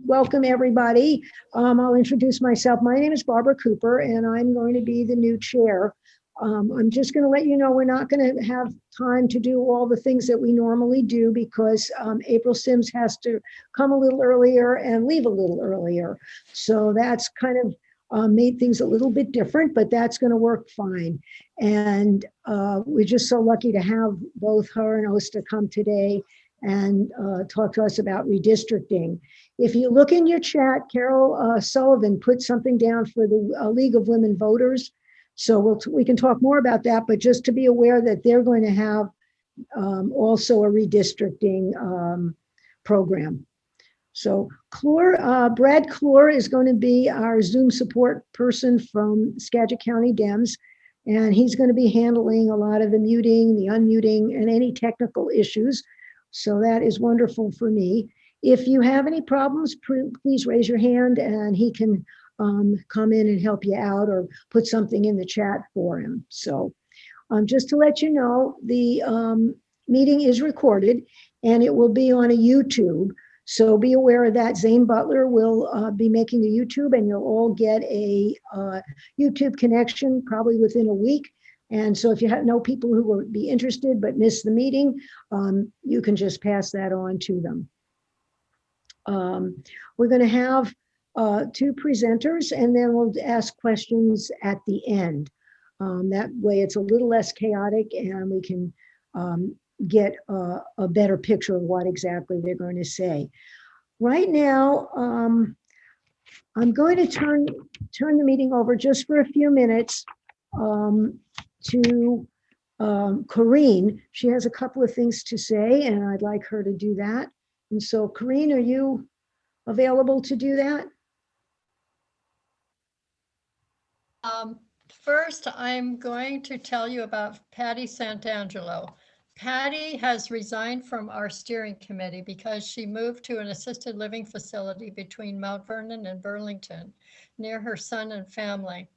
welcome everybody. I'll introduce myself. My name is Barbara Cooper, and I'm going to be the new chair. I'm just going to let you know we're not going to have time to do all the things that we normally do because April Sims has to come a little earlier and leave a little earlier. So that's kind of made things a little bit different, but that's going to work fine. And we're just so lucky to have both her and Osta come today and talk to us about redistricting. If you look in your chat, Carol Sullivan put something down for the League of Women Voters. So we can talk more about that, but just to be aware that they're going to have also a redistricting program. So Brad Clore is going to be our Zoom support person from Skagit County Dems, and he's going to be handling a lot of the muting, the unmuting, and any technical issues. So that is wonderful for me. If you have any problems, please raise your hand and he can come in and help you out or put something in the chat for him. So just to let you know, the meeting is recorded and it will be on a YouTube. So be aware of that. Zane Butler will be making a YouTube and you'll all get a YouTube connection probably within a week. And so if you know people who will be interested but miss the meeting, you can just pass that on to them. We're going to have two presenters and then we'll ask questions at the end. That way it's a little less chaotic and we can get a better picture of what exactly they're going to say. Right now, I'm going to turn the meeting over just for a few minutes to Corrine. She has a couple of things to say and I'd like her to do that. And so Corrine, are you available to do that? First, I'm going to tell you about Patty Santangelo. Patty has resigned from our steering committee because she moved to an assisted living facility between Mount Vernon and Burlington, near her son and family.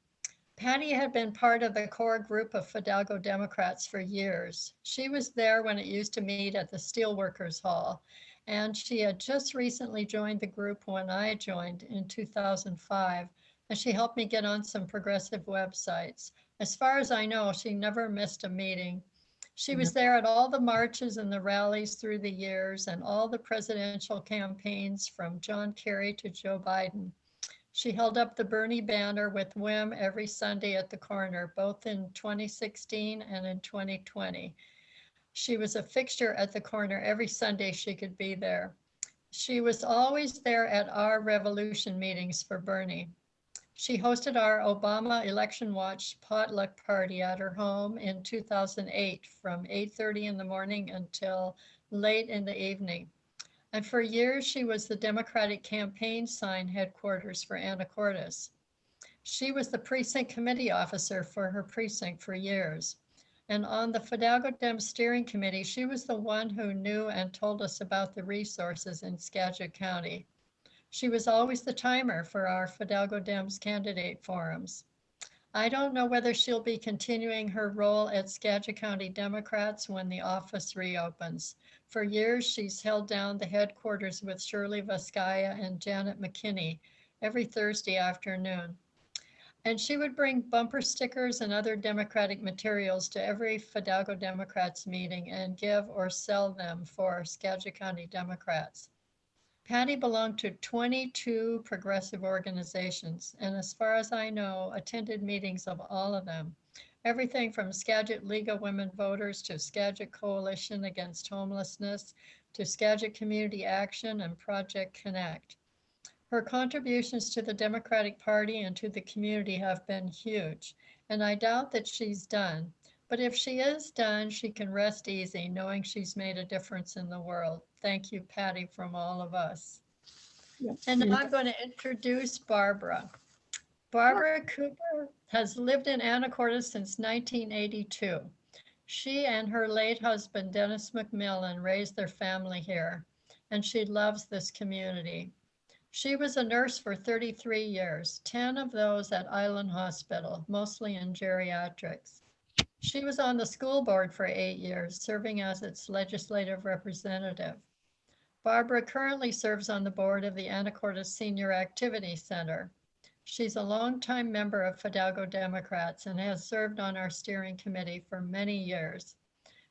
Patty had been part of the core group of Fidalgo Democrats for years. She was there when it used to meet at the Steelworkers Hall, and she had just recently joined the group when I joined in 2005, and she helped me get on some progressive websites. As far as I know, she never missed a meeting. She was there at all the marches and the rallies through the years and all the presidential campaigns from John Kerry to Joe Biden. She held up the Bernie banner with WIM every Sunday at the corner, both in 2016 and in 2020. She was a fixture at the corner every Sunday she could be there. She was always there at our revolution meetings for Bernie. She hosted our Obama Election Watch potluck party at her home in 2008 from 8:30 in the morning until late in the evening. And for years, she was the Democratic campaign sign headquarters for Anacortes. She was the precinct committee officer for her precinct for years. And on the Fidalgo Dem steering committee, she was the one who knew and told us about the resources in Skagit County. She was always the timer for our Fidalgo Dems candidate forums. I don't know whether she'll be continuing her role at Skagit County Democrats when the office reopens. For years, she's held down the headquarters with Shirley Vaskaya and Janet McKinney every Thursday afternoon. And she would bring bumper stickers and other Democratic materials to every Fidalgo Democrats meeting and give or sell them for Skagit County Democrats. Patty belonged to 22 progressive organizations, and as far as I know, attended meetings of all of them. Everything from Skagit League of Women Voters to Skagit Coalition Against Homelessness to Skagit Community Action and Project Connect. Her contributions to the Democratic Party and to the community have been huge, and I doubt that she's done. But if she is done, she can rest easy knowing she's made a difference in the world. Thank you, Patty, from all of us. Yep. And now I'm going to introduce Barbara. Barbara Cooper has lived in Anacortes since 1982. She and her late husband, Dennis McMillan, raised their family here, and she loves this community. She was a nurse for 33 years, 10 of those at Island Hospital, mostly in geriatrics. She was on the school board for 8 years, serving as its legislative representative. Barbara currently serves on the board of the Anacortes Senior Activity Center. She's a longtime member of Fidalgo Democrats and has served on our steering committee for many years.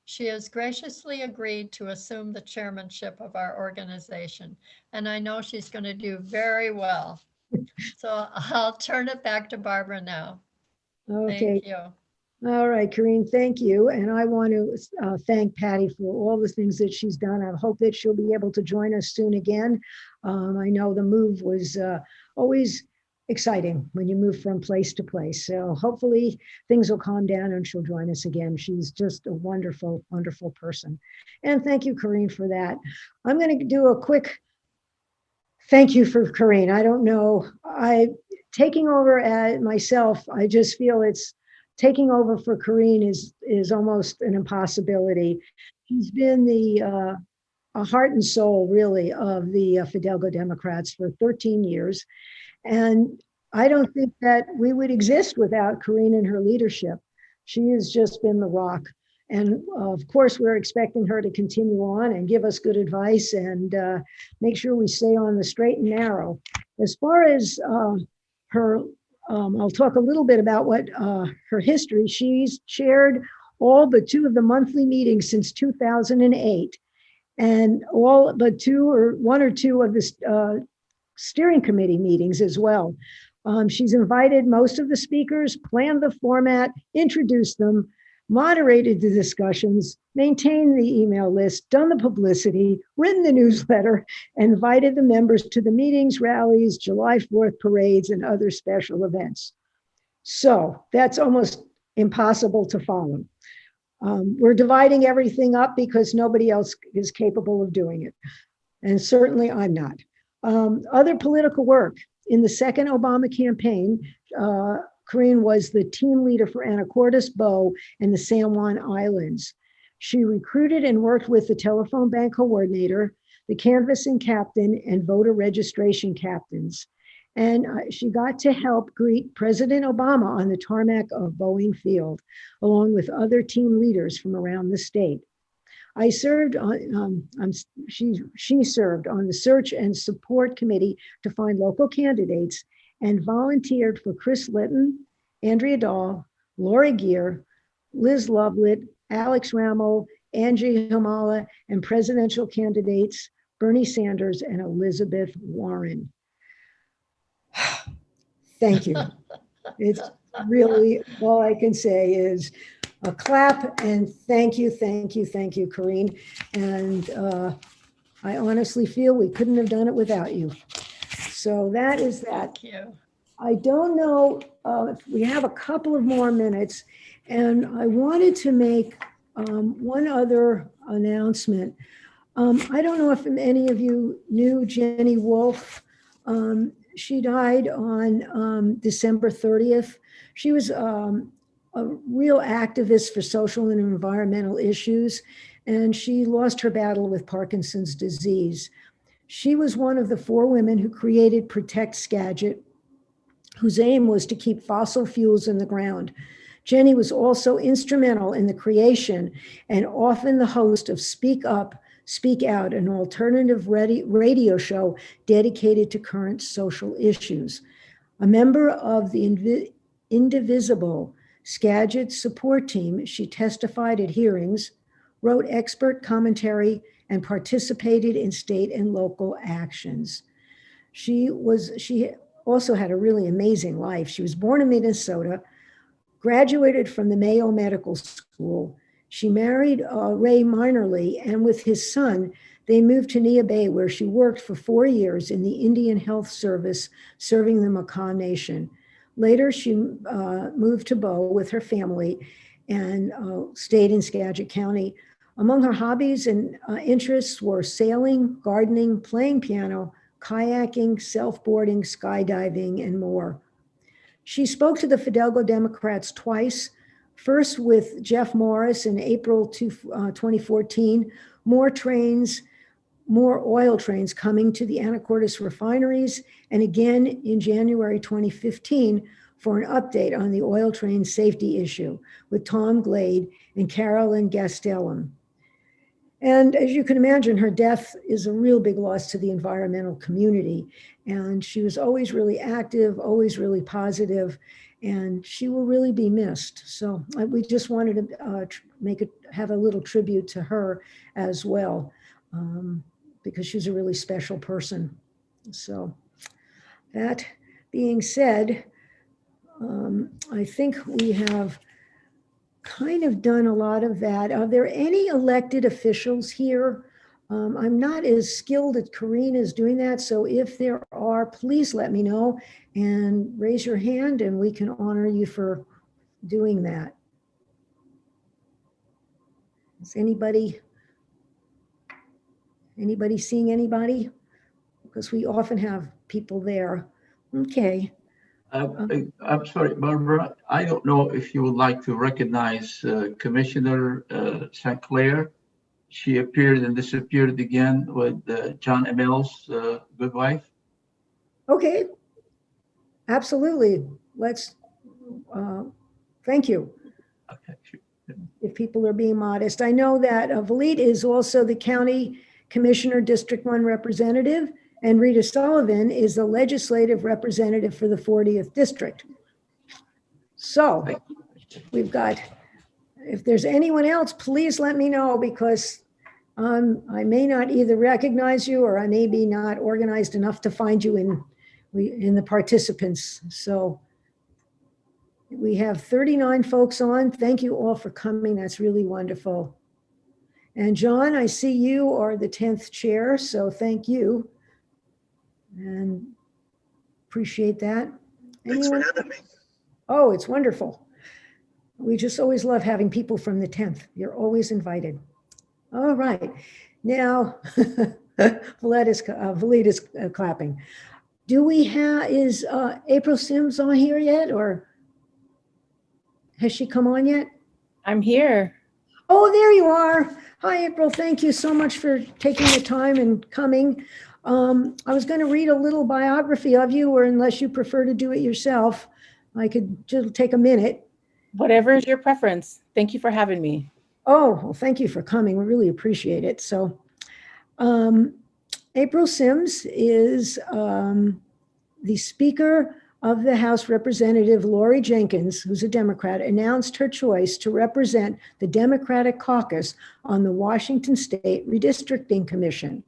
She has graciously agreed to assume the chairmanship of our organization, and I know she's going to do very well. So I'll turn it back to Barbara now. Okay. Thank you. All right, Corinne, thank you. And I want to thank Patty for all the things that she's done. I hope that she'll be able to join us soon again. I know the move was always exciting when you move from place to place. So hopefully things will calm down and she'll join us again. She's just a wonderful, wonderful person. And thank you, Corinne, for that. I'm going to do a quick thank you for Corinne. I don't know, taking over at myself, I just feel it's taking over for Corinne is almost an impossibility. She's been the a heart and soul, really, of the Fidalgo Democrats for 13 years. And I don't think that we would exist without Corinne and her leadership. She has just been the rock. And of course, we're expecting her to continue on and give us good advice and make sure we stay on the straight and narrow. As far as her, I'll talk a little bit about what her history. She's chaired all but two of the monthly meetings since 2008, and all but one or two of the steering committee meetings as well. She's invited most of the speakers, planned the format, introduced them, moderated the discussions, maintained the email list, done the publicity, written the newsletter, and invited the members to the meetings, rallies, July 4th parades, and other special events. So that's almost impossible to follow. We're dividing everything up because nobody else is capable of doing it. And certainly I'm not. Other political work. In the second Obama campaign, Corinne was the team leader for Anacortes, Bow, and the San Juan Islands. She recruited and worked with the telephone bank coordinator, the canvassing captain, and voter registration captains. And she got to help greet President Obama on the tarmac of Boeing Field, along with other team leaders from around the state. I served on, she served on the search and support committee to find local candidates and volunteered for Chris Litton, Andrea Dahl, Lori Gear, Liz Lovelit, Alex Rammel, Angie Hamala, and presidential candidates Bernie Sanders and Elizabeth Warren. Thank you. It's really, all I can say is a clap and thank you, thank you, thank you, Corinne. And I honestly feel we couldn't have done it without you. So that is that. Thank you. I don't know if we have a couple of more minutes, and I wanted to make one other announcement. I don't know if any of you knew Jenny Wolf. She died on December 30th. She was a real activist for social and environmental issues, and she lost her battle with Parkinson's disease. She was one of the 4 women who created Protect Skagit, whose aim was to keep fossil fuels in the ground. Jenny was also instrumental in the creation and often the host of Speak Up, Speak Out, an alternative radio show dedicated to current social issues. A member of the indivisible Skagit support team, she testified at hearings, wrote expert commentary, and participated in state and local actions. She also had a really amazing life. She was born in Minnesota, graduated from the Mayo Medical School. She married Ray Minerly, and with his son, they moved to Nia Bay, where she worked for 4 years in the Indian Health Service, serving the Makah Nation. Later, she moved to Bow with her family and stayed in Skagit County. Among her hobbies and interests were sailing, gardening, playing piano, kayaking, self-boarding, skydiving, and more. She spoke to the Fidalgo Democrats twice, first with Jeff Morris in April 2014, more oil trains coming to the Anacortes refineries, and again in January 2015 for an update on the oil train safety issue with Tom Glade and Carolyn Gastelum. And as you can imagine, her death is a real big loss to the environmental community. And she was always really active, always really positive, and she will really be missed. So we just wanted to have a little tribute to her as well, because she's a really special person. So that being said, I think we have kind of done a lot of that. Are there any elected officials here? I'm not as skilled as Karina is doing that, so if there are, please let me know and raise your hand and we can honor you for doing that. Is anybody seeing anybody? Because we often have people there. Okay. I'm sorry, Barbara, I don't know if you would like to recognize Commissioner St. Clair. She appeared and disappeared again with John Emil's good wife. Okay. Absolutely. Let's, thank you. Okay, sure. If people are being modest. I know that Valit is also the County Commissioner District 1 representative, and Rita Sullivan is the legislative representative for the 40th District. So we've got, if there's anyone else, please let me know, because I may not either recognize you or I may be not organized enough to find you in the participants. So we have 39 folks on. Thank you all for coming. That's really wonderful. And John, I see you are the 10th chair, so thank you. And appreciate that. Thanks for having me. Oh, it's wonderful. We just always love having people from the 10th. You're always invited. All right. Now, Valit is clapping. Do we have, is April Sims on here yet, or has she come on yet? I'm here. Oh, there you are. Hi, April. Thank you so much for taking the time and coming. I was going to read a little biography of you, or unless you prefer to do it yourself, I could just take a minute. Whatever is your preference. Thank you for having me. Oh, well, thank you for coming. We really appreciate it. So, April Sims is the Speaker of the House. Representative Lori Jenkins, who's a Democrat, announced her choice to represent the Democratic caucus on the Washington State Redistricting Commission.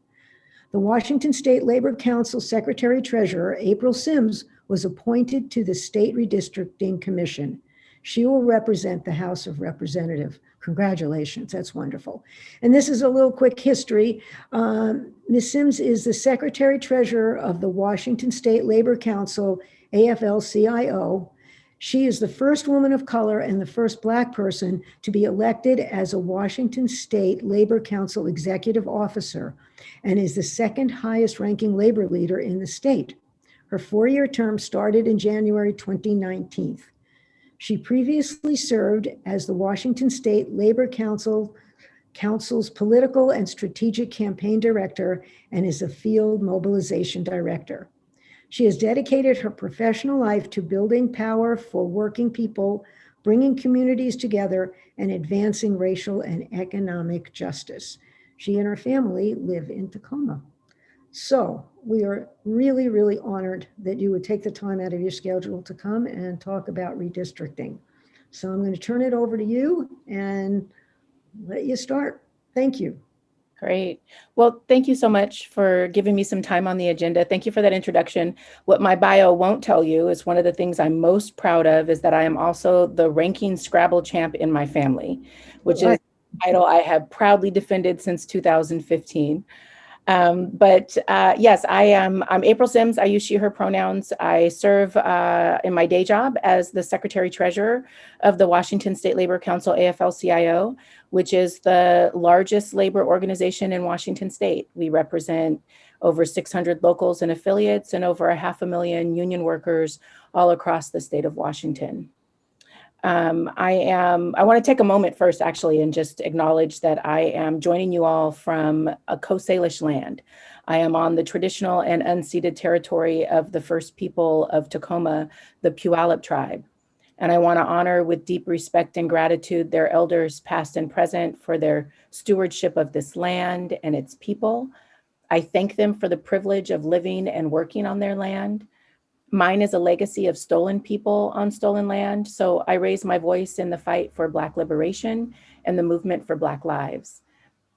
The Washington State Labor Council Secretary Treasurer, April Sims, was appointed to the State Redistricting Commission. She will represent the House of Representatives. Congratulations, that's wonderful. And this is a little quick history. Ms. Sims is the Secretary Treasurer of the Washington State Labor Council, AFL-CIO. She is the first woman of color and the first Black person to be elected as a Washington State Labor Council executive officer, and is the second highest ranking labor leader in the state. Her 4-year term started in January 2019. She previously served as the Washington State Labor Council's political and strategic campaign director and is a field mobilization director. She has dedicated her professional life to building power for working people, bringing communities together, and advancing racial and economic justice. She and her family live in Tacoma. So we are really, really honored that you would take the time out of your schedule to come and talk about redistricting. So I'm going to turn it over to you and let you start. Thank you. Great. Well, thank you so much for giving me some time on the agenda. Thank you for that introduction. What my bio won't tell you is one of the things I'm most proud of is that I am also the ranking Scrabble champ in my family, which is a title I have proudly defended since 2015. Yes, I'm April Sims. I use she, her pronouns. I serve in my day job as the Secretary Treasurer of the Washington State Labor Council, AFL-CIO, which is the largest labor organization in Washington State. We represent over 600 locals and affiliates and over 500,000 union workers all across the state of Washington. I want to take a moment first, actually, and just acknowledge that I am joining you all from a Coast Salish land. I am on the traditional and unceded territory of the first people of Tacoma, the Puyallup tribe. And I want to honor with deep respect and gratitude their elders, past and present, for their stewardship of this land and its people. I thank them for the privilege of living and working on their land. Mine is a legacy of stolen people on stolen land, so I raise my voice in the fight for Black liberation and the movement for Black lives.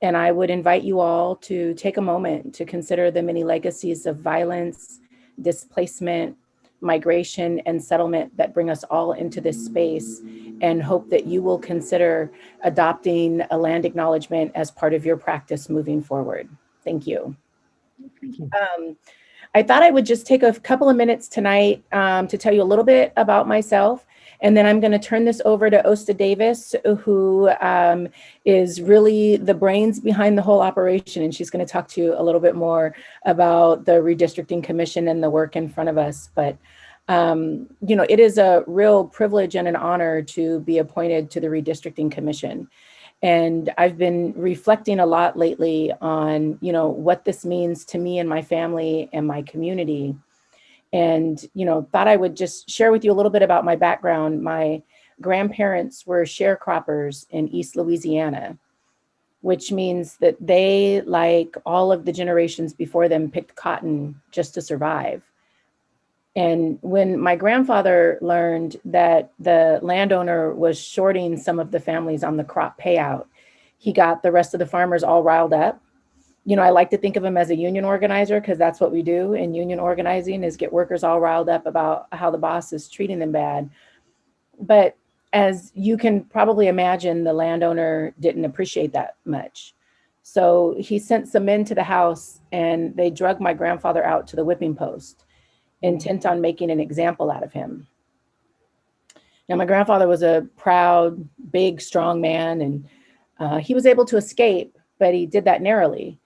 And I would invite you all to take a moment to consider the many legacies of violence, displacement, migration, and settlement that bring us all into this space, and hope that you will consider adopting a land acknowledgement as part of your practice moving forward. Thank you. Thank you. I thought I would just take a couple of minutes tonight to tell you a little bit about myself. And then I'm going to turn this over to Osta Davis, who is really the brains behind the whole operation. And she's going to talk to you a little bit more about the Redistricting Commission and the work in front of us. But, you know, it is a real privilege and an honor to be appointed to the Redistricting Commission. And I've been reflecting a lot lately on, you know, what this means to me and my family and my community. And, you know, thought I would just share with you a little bit about my background. My grandparents were sharecroppers in East Louisiana, which means that they, like all of the generations before them, picked cotton just to survive. And when my grandfather learned that the landowner was shorting some of the families on the crop payout, he got the rest of the farmers all riled up. You know, I like to think of him as a union organizer, because that's what we do in union organizing, is get workers all riled up about how the boss is treating them bad. But as you can probably imagine, the landowner didn't appreciate that much. So he sent some men to the house, and they drug my grandfather out to the whipping post, intent on making an example out of him. Now, my grandfather was a proud, big, strong man, and he was able to escape, but he did that narrowly.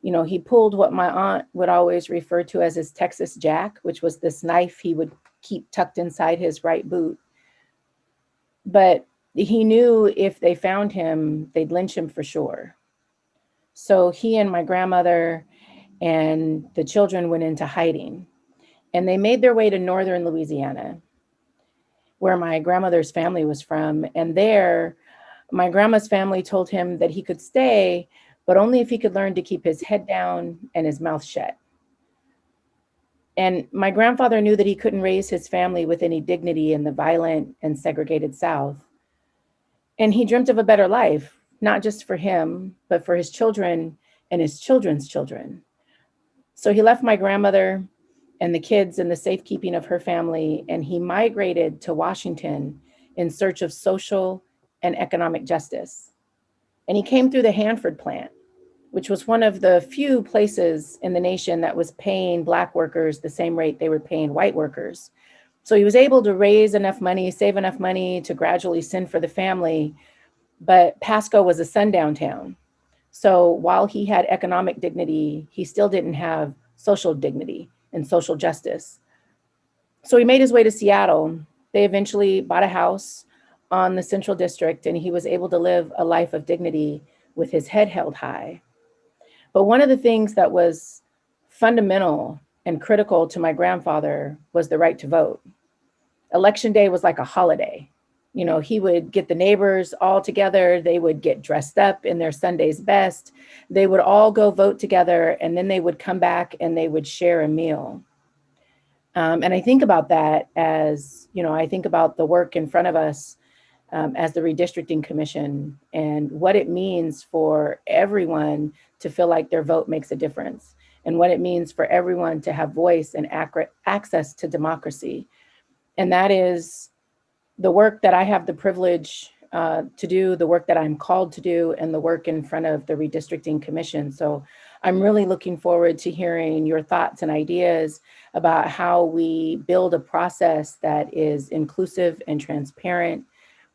You know, he pulled what my aunt would always refer to as his Texas Jack, which was this knife he would keep tucked inside his right boot. But he knew if they found him, they'd lynch him for sure. So he and my grandmother and the children went into hiding. And they made their way to northern Louisiana, where my grandmother's family was from. And there, my grandma's family told him that he could stay, but only if he could learn to keep his head down and his mouth shut. And my grandfather knew that he couldn't raise his family with any dignity in the violent and segregated South. And he dreamt of a better life, not just for him, but for his children and his children's children. So he left my grandmother and the kids in the safekeeping of her family, and he migrated to Washington in search of social and economic justice. And he came through the Hanford plant, which was one of the few places in the nation that was paying Black workers the same rate they were paying white workers. So he was able to raise enough money, save enough money to gradually send for the family. But Pasco was a sundown town. So while he had economic dignity, he still didn't have social dignity and social justice. So he made his way to Seattle. They eventually bought a house on the Central District, and he was able to live a life of dignity with his head held high. But one of the things that was fundamental and critical to my grandfather was the right to vote. Election day was like a holiday. You know, he would get the neighbors all together. They would get dressed up in their Sunday's best. They would all go vote together, and then they would come back and they would share a meal. And I think about that as, you know, I think about the work in front of us as the Redistricting Commission and what it means for everyone to feel like their vote makes a difference, and what it means for everyone to have voice and access to democracy. And that is the work that I have the privilege to do, the work that I'm called to do, and the work in front of the Redistricting Commission. So I'm really looking forward to hearing your thoughts and ideas about how we build a process that is inclusive and transparent,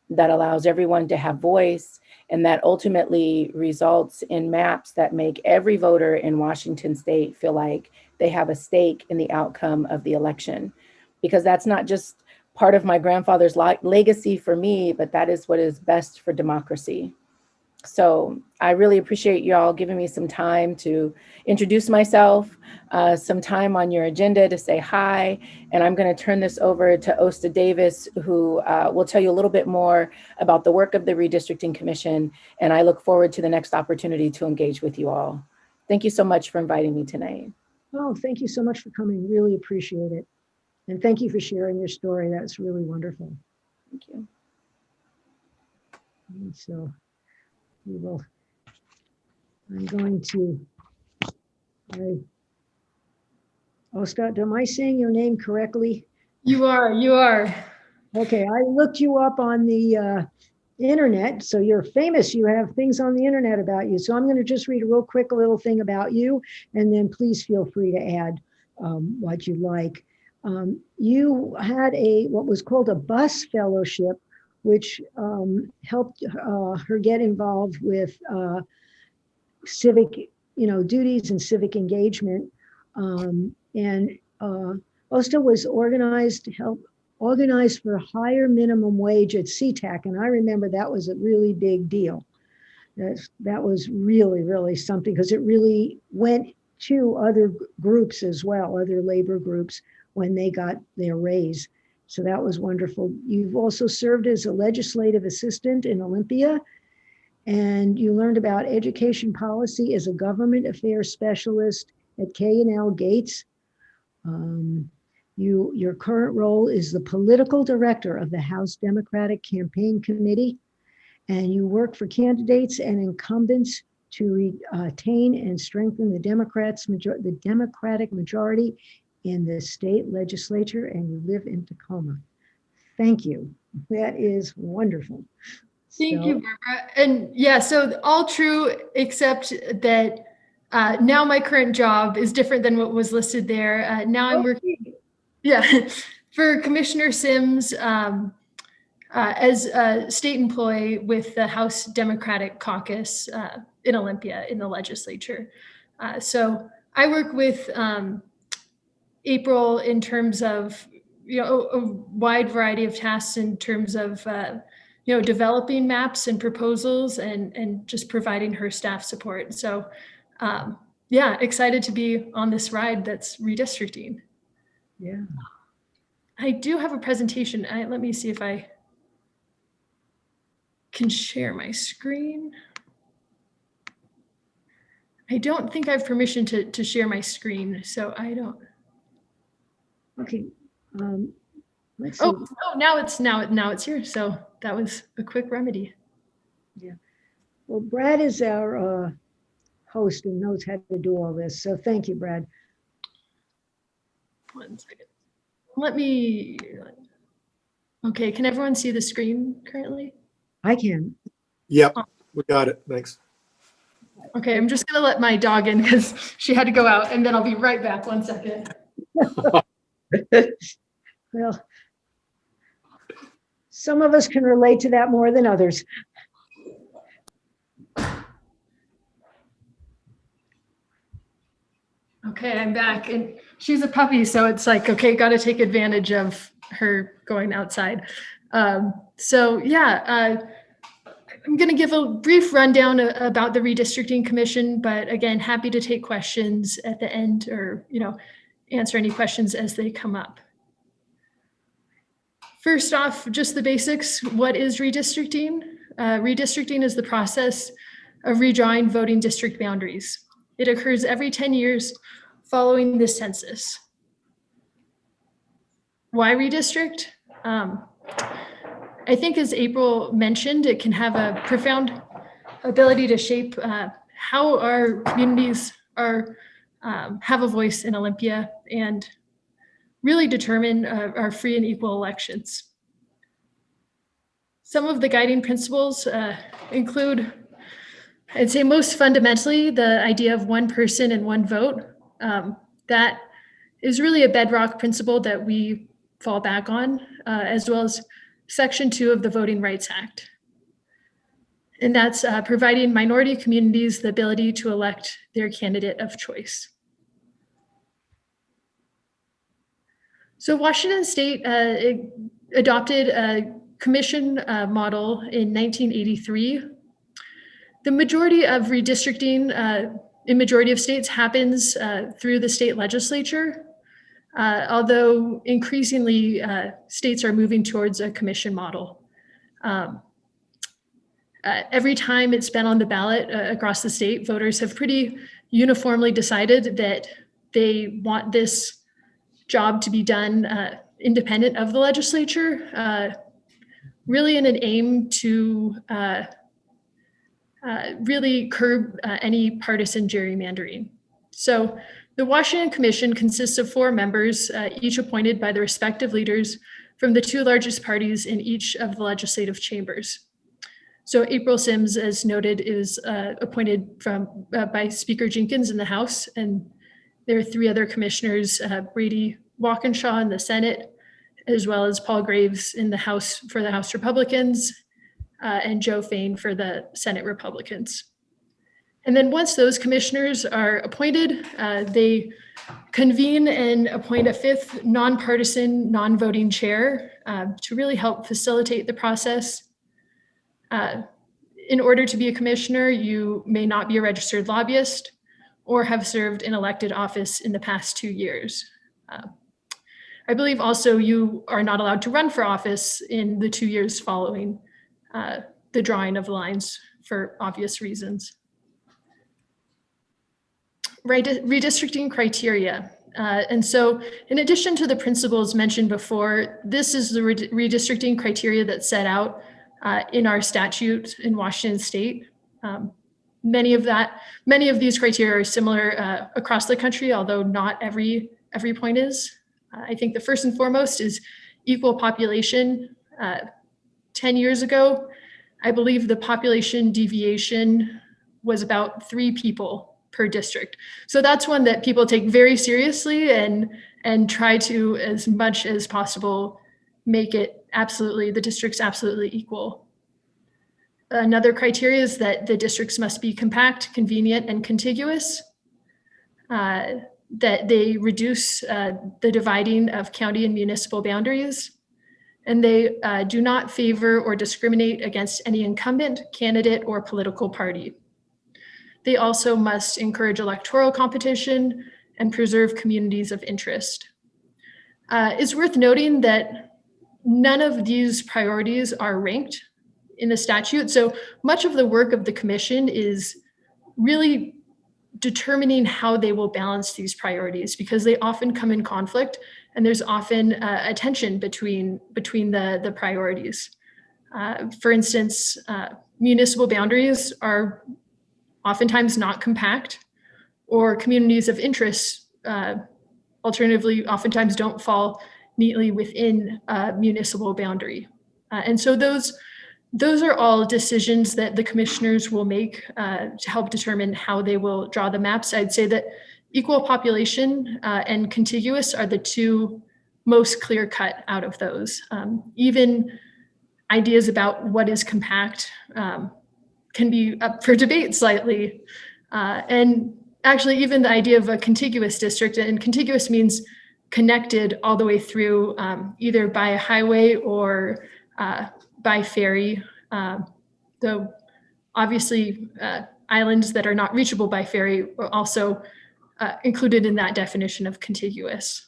that allows everyone to have voice, and that ultimately results in maps that make every voter in Washington state feel like they have a stake in the outcome of the election. Because that's not just part of my grandfather's legacy for me, but that is what is best for democracy. So I really appreciate y'all giving me some time to introduce myself, some time on your agenda to say hi. And I'm going to turn this over to Osta Davis, who will tell you a little bit more about the work of the Redistricting Commission. And I look forward to the next opportunity to engage with you all. Thank you so much for inviting me tonight. Oh, thank you so much for coming. Really appreciate it. And thank you for sharing your story. That's really wonderful. Thank you. And so we will, I'm going to, Scott, am I saying your name correctly? You are. Okay, I looked you up on the internet, so you're famous. You have things on the internet about you. So I'm going to just read a real quick little thing about you, and then please feel free to add what you like. You had what was called a bus fellowship, which helped her get involved with civic, duties and civic engagement. And OSTA was organized for higher minimum wage at SeaTac, and I remember that was a really big deal. That was really, really something, because it really went to other groups as well, other labor groups, when they got their raise. So that was wonderful. You've also served as a legislative assistant in Olympia, and you learned about education policy as a government affairs specialist at K&L Gates. Your current role is the political director of the House Democratic Campaign Committee, and you work for candidates and incumbents to retain and strengthen the Democratic majority in the state legislature, and you live in Tacoma. Thank you. That is wonderful. Thank you, Barbara. And yeah, so all true, except that now my current job is different than what was listed there. Now I'm working, for Commissioner Sims as a state employee with the House Democratic Caucus in Olympia in the legislature. So I work with April in terms of, a wide variety of tasks in terms of, developing maps and proposals and just providing her staff support. So excited to be on this ride that's redistricting. Yeah. I do have a presentation. Let me see if I can share my screen. I don't think I have permission to share my screen, so I don't. Okay. Let's see. Oh, now it's here. So that was a quick remedy. Yeah. Well, Brad is our host and knows how to do all this. So thank you, Brad. 1 second. Let me. Okay, can everyone see the screen currently? I can. Yep, we got it. Thanks. Okay, I'm just gonna let my dog in because she had to go out, and then I'll be right back. 1 second. Well, some of us can relate to that more than others. Okay, I'm back, and she's a puppy, so it's like, okay, got to take advantage of her going outside. I'm going to give a brief rundown about the Redistricting Commission, but again, happy to take questions at the end or, answer any questions as they come up. First off, just the basics. What is redistricting? Redistricting is the process of redrawing voting district boundaries. It occurs every 10 years following the census. Why redistrict? I think, as April mentioned, it can have a profound ability to shape how our communities have a voice in Olympia and really determine our free and equal elections. Some of the guiding principles include, I'd say most fundamentally, the idea of one person and one vote. That is really a bedrock principle that we fall back on, as well as Section 2 of the Voting Rights Act. And that's providing minority communities the ability to elect their candidate of choice. So Washington State adopted a commission model in 1983. The majority of redistricting in majority of states happens through the state legislature, although increasingly states are moving towards a commission model. Every time it's been on the ballot across the state, voters have pretty uniformly decided that they want this job to be done independent of the legislature, really in an aim to really curb any partisan gerrymandering. So the Washington Commission consists of 4 members, each appointed by the respective leaders from the 2 largest parties in each of the legislative chambers. So April Sims, as noted, is appointed by Speaker Jenkins in the House, and there are 3 other commissioners, Brady Walkinshaw in the Senate, as well as Paul Graves in the House for the House Republicans, and Joe Fain for the Senate Republicans. And then once those commissioners are appointed, they convene and appoint a 5th nonpartisan, non-voting chair to really help facilitate the process. In order to be a commissioner, you may not be a registered lobbyist or have served in elected office in the past 2 years. I believe also you are not allowed to run for office in the 2 years following the drawing of lines for obvious reasons. Redistricting criteria. And so in addition to the principles mentioned before, this is the redistricting criteria that's set out in our statute in Washington State. Many of these criteria are similar across the country, although not every point is. I think the first and foremost is equal population. 10 years ago, I believe the population deviation was about 3 people per district. So that's one that people take very seriously and try to, as much as possible, make it absolutely, the districts absolutely equal. Another criteria is that the districts must be compact, convenient, and contiguous, that they reduce the dividing of county and municipal boundaries, and they do not favor or discriminate against any incumbent, candidate, or political party. They also must encourage electoral competition and preserve communities of interest. It's worth noting that none of these priorities are ranked in the statute. So much of the work of the commission is really determining how they will balance these priorities, because they often come in conflict and there's often a tension between the priorities. For instance, municipal boundaries are oftentimes not compact, or communities of interest, alternatively, oftentimes don't fall neatly within a municipal boundary. And so those are all decisions that the commissioners will make to help determine how they will draw the maps. I'd say that equal population and contiguous are the 2 most clear cut out of those. Even ideas about what is compact can be up for debate slightly. And actually even the idea of a contiguous district, and contiguous means connected all the way through, either by a highway or by ferry, though obviously islands that are not reachable by ferry are also included in that definition of contiguous.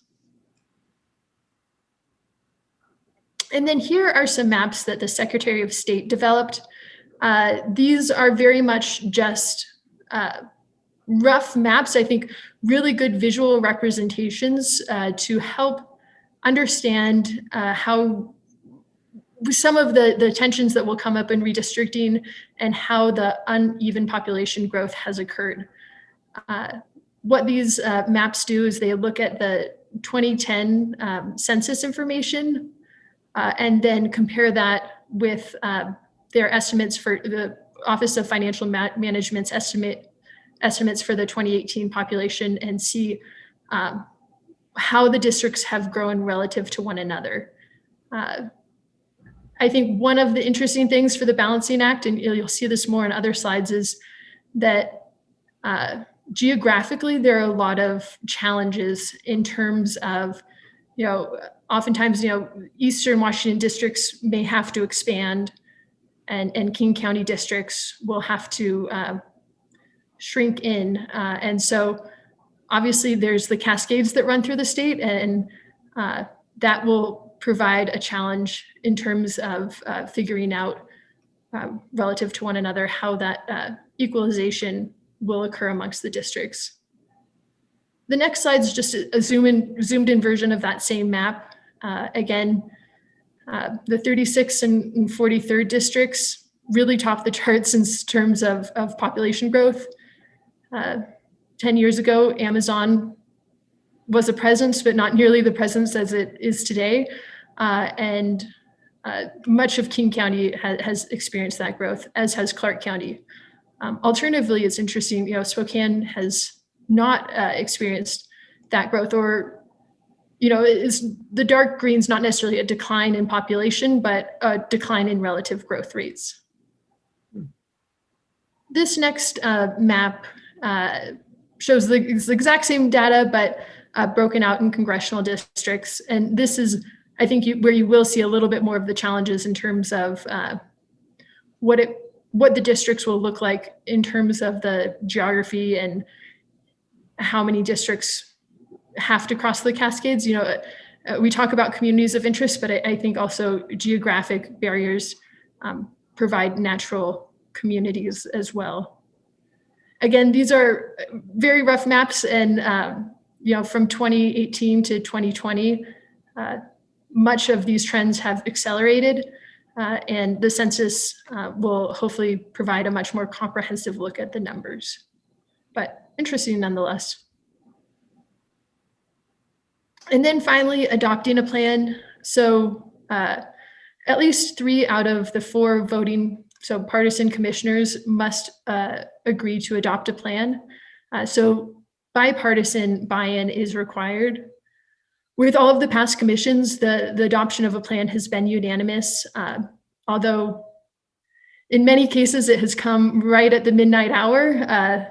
And then here are some maps that the Secretary of State developed. These are very much just rough maps, I think really good visual representations to help understand how some of the tensions that will come up in redistricting and how the uneven population growth has occurred. What these maps do is they look at the 2010 census information and then compare that with their estimates for the Office of Financial Management's estimates for the 2018 population, and see how the districts have grown relative to one another. I think one of the interesting things for the Balancing Act, and you'll see this more in other slides, is that geographically there are a lot of challenges in terms of, oftentimes, Eastern Washington districts may have to expand. and King County districts will have to shrink in. And so obviously there's the cascades that run through the state, and that will provide a challenge in terms of figuring out relative to one another how that equalization will occur amongst the districts. The next slide is just a zoomed in version of that same map. Again, the 36th and 43rd districts really top the charts in terms of population growth. 10 years ago, Amazon was a presence, but not nearly the presence as it is today. And much of King County has experienced that growth, as has Clark County. Alternatively, it's interesting, Spokane has not experienced that growth, or, is the dark green's not necessarily a decline in population, but a decline in relative growth rates. This next map shows the exact same data, but broken out in congressional districts. And this is, I think, where you will see a little bit more of the challenges in terms of what the districts will look like in terms of the geography and how many districts have to cross the Cascades. We talk about communities of interest, but I think also geographic barriers provide natural communities as well. Again, these are very rough maps, and from 2018 to 2020, much of these trends have accelerated, and the census will hopefully provide a much more comprehensive look at the numbers, but interesting nonetheless. And then finally, adopting a plan. So at least 3 out of the 4 voting, so partisan commissioners, must agree to adopt a plan. So bipartisan buy-in is required. With all of the past commissions, the adoption of a plan has been unanimous, although in many cases it has come right at the midnight hour.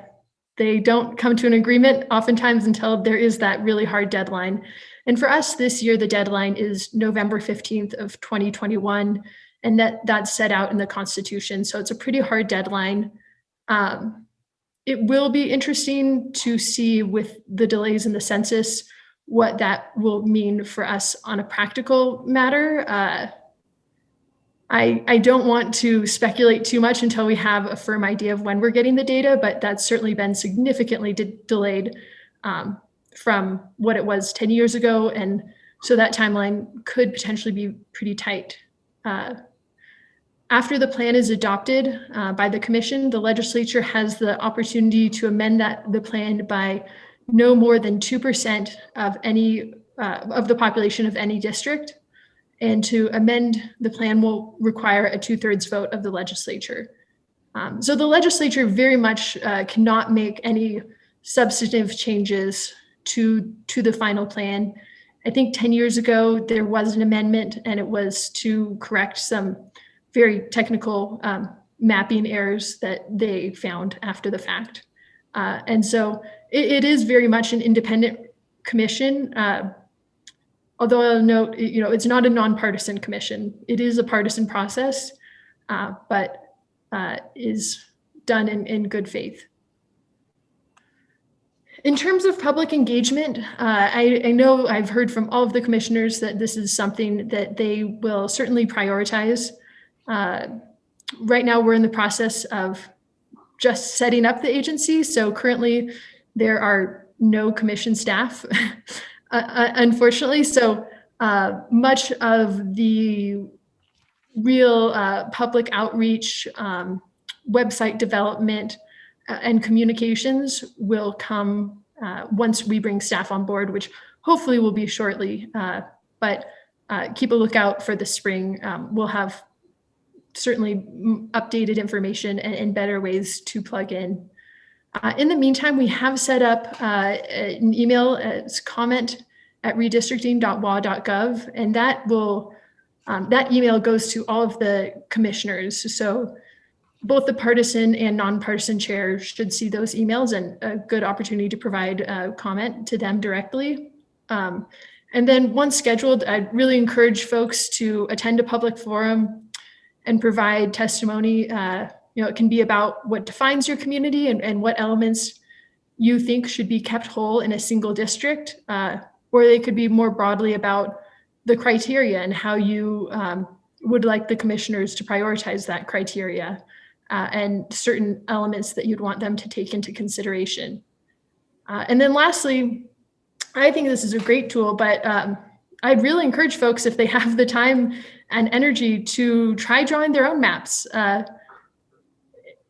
They don't come to an agreement oftentimes until there is that really hard deadline. And for us this year, the deadline is November 15th of 2021, and that's set out in the Constitution. So it's a pretty hard deadline. It will be interesting to see, with the delays in the census, what that will mean for us on a practical matter. I don't want to speculate too much until we have a firm idea of when we're getting the data, but that's certainly been significantly delayed from what it was 10 years ago. And so that timeline could potentially be pretty tight. After the plan is adopted by the commission, the legislature has the opportunity to amend the plan by no more than 2% of any of the population of any district. And to amend the plan will require a 2/3 vote of the legislature. So the legislature very much cannot make any substantive changes to the final plan. I think 10 years ago, there was an amendment, and it was to correct some very technical mapping errors that they found after the fact. And so it is very much an independent commission. Although I'll note, it's not a nonpartisan commission. It is a partisan process, but is done in good faith. In terms of public engagement, I know I've heard from all of the commissioners that this is something that they will certainly prioritize. Right now, we're in the process of just setting up the agency. So currently, there are no commission staff. Unfortunately, so much of the real public outreach, website development, and communications will come once we bring staff on board, which hopefully will be shortly. But keep a lookout for the spring. We'll have certainly updated information and better ways to plug in. In the meantime, we have set up an email comment@redistricting.wa.gov, and that email goes to all of the commissioners. So both the partisan and nonpartisan chairs should see those emails, and a good opportunity to provide comment to them directly. And then once scheduled, I'd really encourage folks to attend a public forum and provide testimony. It can be about what defines your community and what elements you think should be kept whole in a single district, or they could be more broadly about the criteria and how you would like the commissioners to prioritize that criteria and certain elements that you'd want them to take into consideration. And then lastly, I think this is a great tool, but I'd really encourage folks, if they have the time and energy, to try drawing their own maps.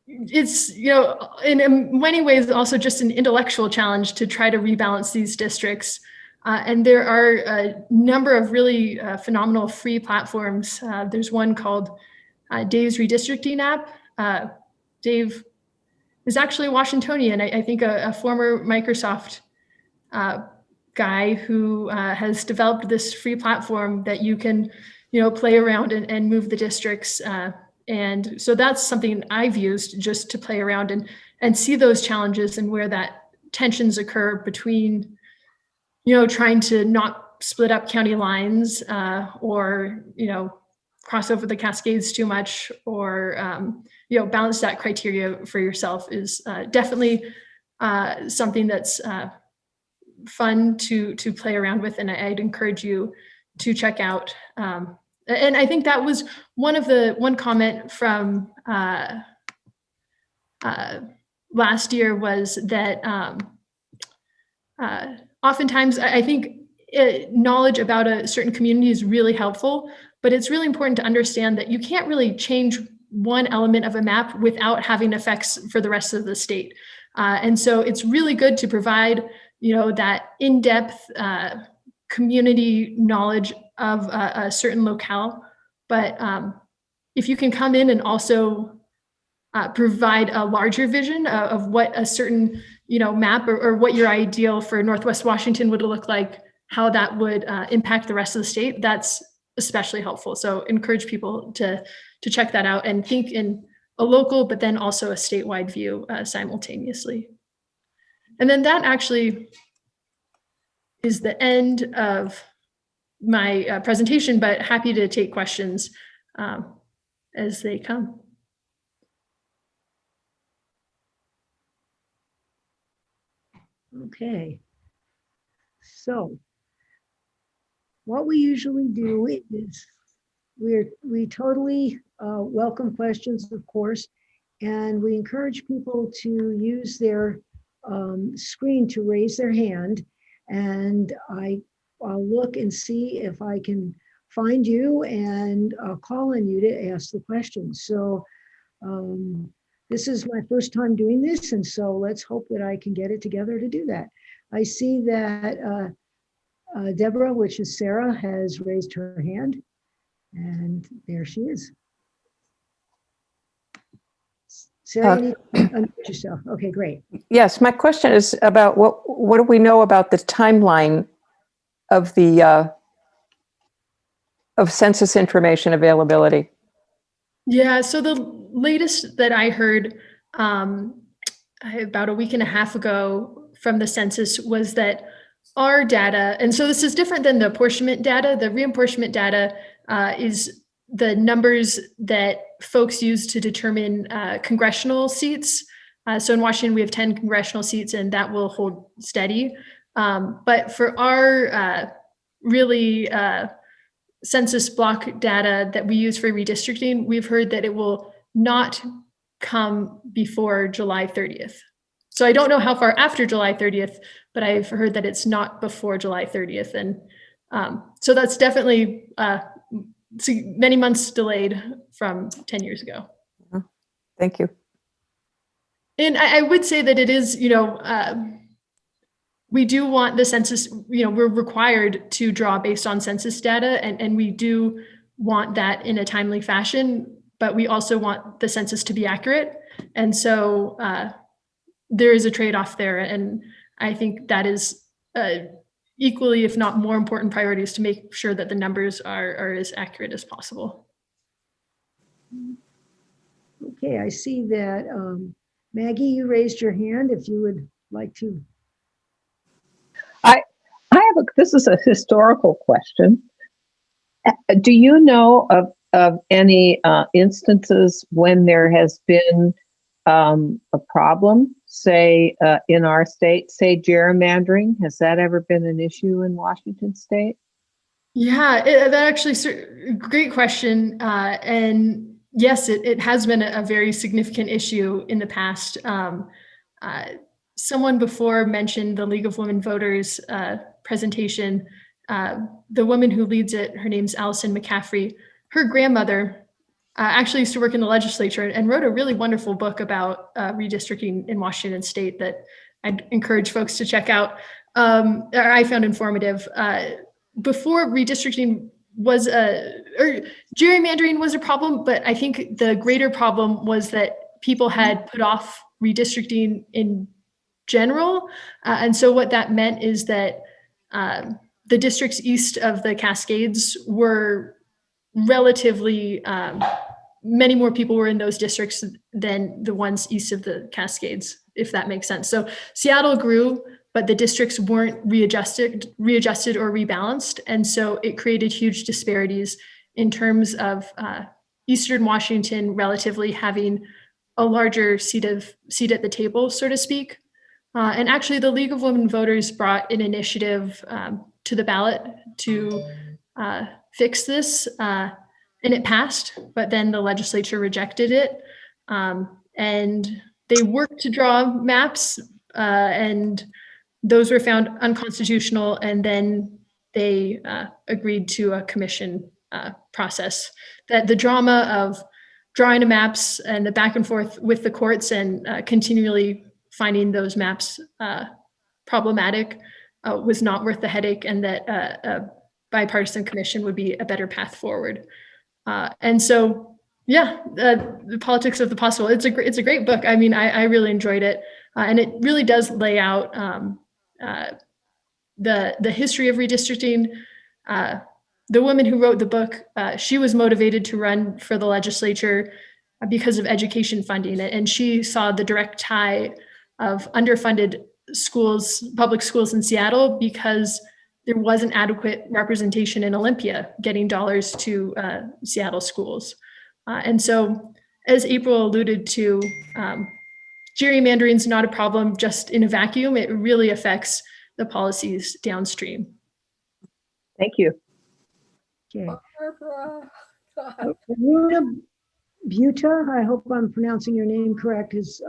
It's, in many ways also just an intellectual challenge to try to rebalance these districts. And there are a number of really phenomenal free platforms. There's one called Dave's Redistricting app. Dave is actually a Washingtonian, I think a former Microsoft guy who has developed this free platform that you can, play around and move the districts. And so that's something I've used just to play around and see those challenges and where that tensions occur between, trying to not split up county lines or, cross over the Cascades too much, or, balance that criteria for yourself is definitely something that's fun to play around with. And I'd encourage you to check out. And I think that was one comment from last year was that oftentimes I think knowledge about a certain community is really helpful, but it's really important to understand that you can't really change one element of a map without having effects for the rest of the state. And so it's really good to provide, that in-depth community knowledge of a certain locale. But if you can come in and also provide a larger vision of what a certain, map or what your ideal for Northwest Washington would look like, how that would impact the rest of the state, that's especially helpful. So encourage people to check that out and think in a local, but then also a statewide view simultaneously. And then that actually is the end of my presentation, but happy to take questions as they come. Okay. So what we usually do is we totally welcome questions, of course, and we encourage people to use their screen to raise their hand, and I'll look and see if I can find you and call on you to ask the question. So this is my first time doing this, and so let's hope that I can get it together to do that. I see that Deborah, which is Sarah, has raised her hand, and there she is. Sarah, you need to unmute yourself. Okay, great. Yes, my question is about what do we know about the timeline of the of census information availability? Yeah, so the latest that I heard about a week and a half ago from the census was that our data, and so this is different than the apportionment data. The reapportionment data is the numbers that folks use to determine congressional seats. So in Washington, we have 10 congressional seats, and that will hold steady. But for our really census block data that we use for redistricting, we've heard that it will not come before July 30th. So I don't know how far after July 30th, but I've heard that it's not before July 30th. And so that's definitely many months delayed from 10 years ago. Thank you. And I would say that it is, we do want the census, we're required to draw based on census data, and we do want that in a timely fashion, but we also want the census to be accurate. And so there is a trade-off there. And I think that is equally, if not more important priorities to make sure that the numbers are as accurate as possible. Okay, I see that Maggie, you raised your hand if you would like to. This is a historical question. Do you know of of any instances when there has been a problem, say in our state, say gerrymandering? Has that ever been an issue in Washington state? Yeah, that actually, great question. And yes, it has been a very significant issue in the past. Someone before mentioned the League of Women Voters presentation. The woman who leads it, her name's Allison McCaffrey. Her grandmother actually used to work in the legislature and wrote a really wonderful book about redistricting in Washington state that I'd encourage folks to check out. Or I found informative. Before redistricting was or gerrymandering was a problem, but I think the greater problem was that people had put off redistricting in general. And so what that meant is that the districts east of the Cascades were relatively, many more people were in those districts than the ones east of the Cascades, if that makes sense. So Seattle grew, but the districts weren't readjusted or rebalanced. And so it created huge disparities in terms of Eastern Washington relatively having a larger seat at the table, so to speak. And actually the League of Women Voters brought an initiative to the ballot to fix this, and it passed, but then the legislature rejected it. And they worked to draw maps, and those were found unconstitutional, and then they agreed to a commission process. That the drama of drawing the maps and the back and forth with the courts and continually finding those maps problematic was not worth the headache, and that a bipartisan commission would be a better path forward. And so, yeah, the politics of the possible. It's a great book. I mean, I really enjoyed it, and it really does lay out the history of redistricting. The woman who wrote the book, she was motivated to run for the legislature because of education funding, and she saw the direct tie of underfunded schools, public schools in Seattle, because there wasn't adequate representation in Olympia getting dollars to Seattle schools. And so, as April alluded to, gerrymandering is not a problem just in a vacuum. It really affects the policies downstream. Thank you. Okay. Aruna Buta, I hope I'm pronouncing your name correct. Is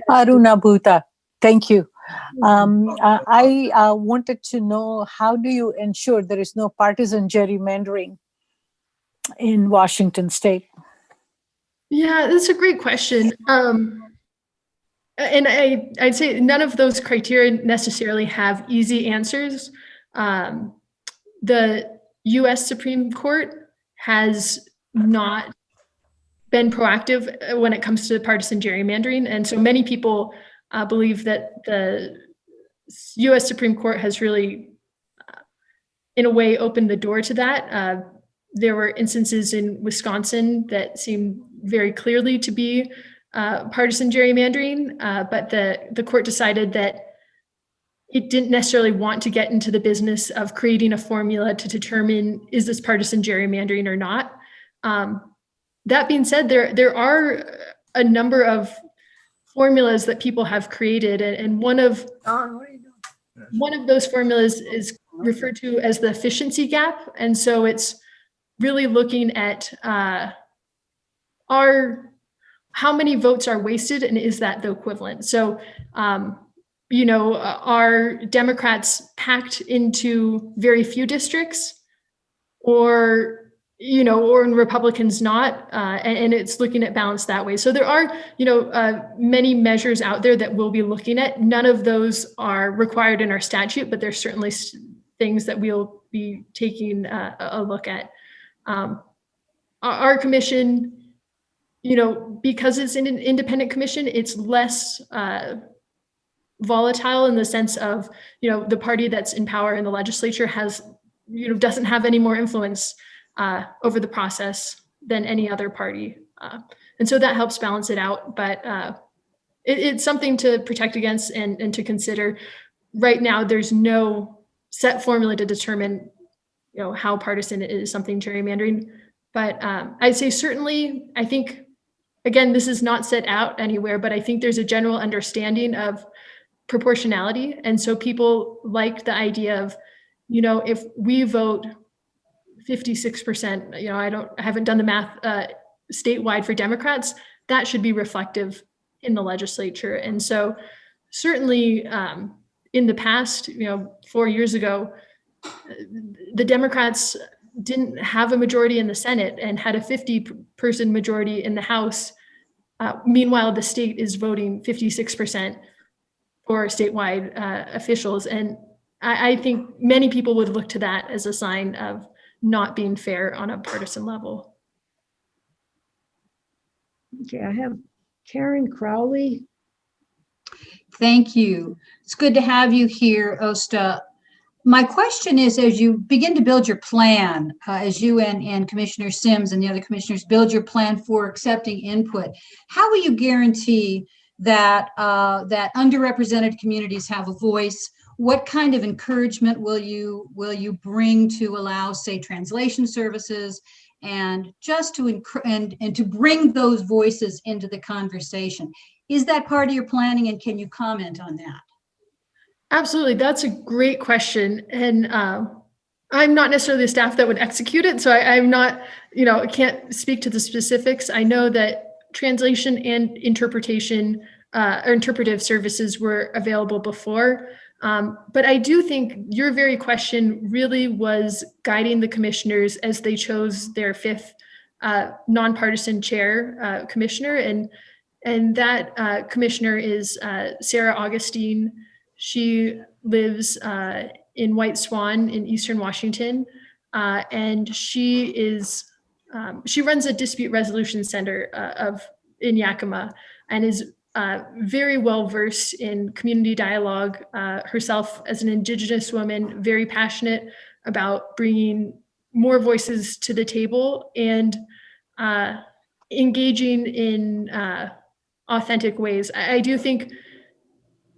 Aruna Bhuta. Thank you. I wanted to know, how do you ensure there is no partisan gerrymandering in Washington state? Yeah, that's a great question. And I'd say none of those criteria necessarily have easy answers. The US Supreme Court has not been proactive when it comes to partisan gerrymandering. And so many people believe that the US Supreme Court has really, in a way, opened the door to that. There were instances in Wisconsin that seem very clearly to be partisan gerrymandering, but the court decided that it didn't necessarily want to get into the business of creating a formula to determine, is this partisan gerrymandering or not? That being said, there are a number of formulas that people have created, and one of those formulas is referred to as the efficiency gap. And so it's really looking at how many votes are wasted, and is that the equivalent? So, are Democrats packed into very few districts, or Republicans not? And it's looking at balance that way. So there are, many measures out there that we'll be looking at. None of those are required in our statute, but there's certainly things that we'll be taking a look at. Our commission, because it's an independent commission, it's less volatile in the sense of, the party that's in power in the legislature has, doesn't have any more influence over the process than any other party. And so that helps balance it out. But it's something to protect against and to consider. Right now, there's no set formula to determine, how partisan it is, something gerrymandering. But I'd say certainly, I think, again, this is not set out anywhere, but I think there's a general understanding of proportionality. And so people like the idea of, if we vote 56%, I haven't done the math statewide for Democrats, that should be reflective in the legislature. And so certainly in the past, 4 years ago, the Democrats didn't have a majority in the Senate and had a 50-person majority in the House. Meanwhile, the state is voting 56% for statewide officials. And I think many people would look to that as a sign of not being fair on a partisan level. Okay, I have Karen Crowley. Thank you. It's good to have you here, Osta. My question is, as you begin to build your plan, as you and Commissioner Sims and the other commissioners build your plan for accepting input, how will you guarantee that that underrepresented communities have a voice? What kind of encouragement will you bring to allow, say, translation services, and just to and to bring those voices into the conversation? Is that part of your planning, and can you comment on that? Absolutely. That's a great question. And I'm not necessarily the staff that would execute it. So I'm not, I can't speak to the specifics. I know that translation and interpretation or interpretive services were available before. But I do think your very question really was guiding the commissioners as they chose their fifth nonpartisan chair commissioner. And that commissioner is Sarah Augustine. She lives in White Swan in Eastern Washington, and she runs a dispute resolution center in Yakima, and is very well versed in community dialogue. Herself, as an Indigenous woman, very passionate about bringing more voices to the table and engaging in authentic ways. I do think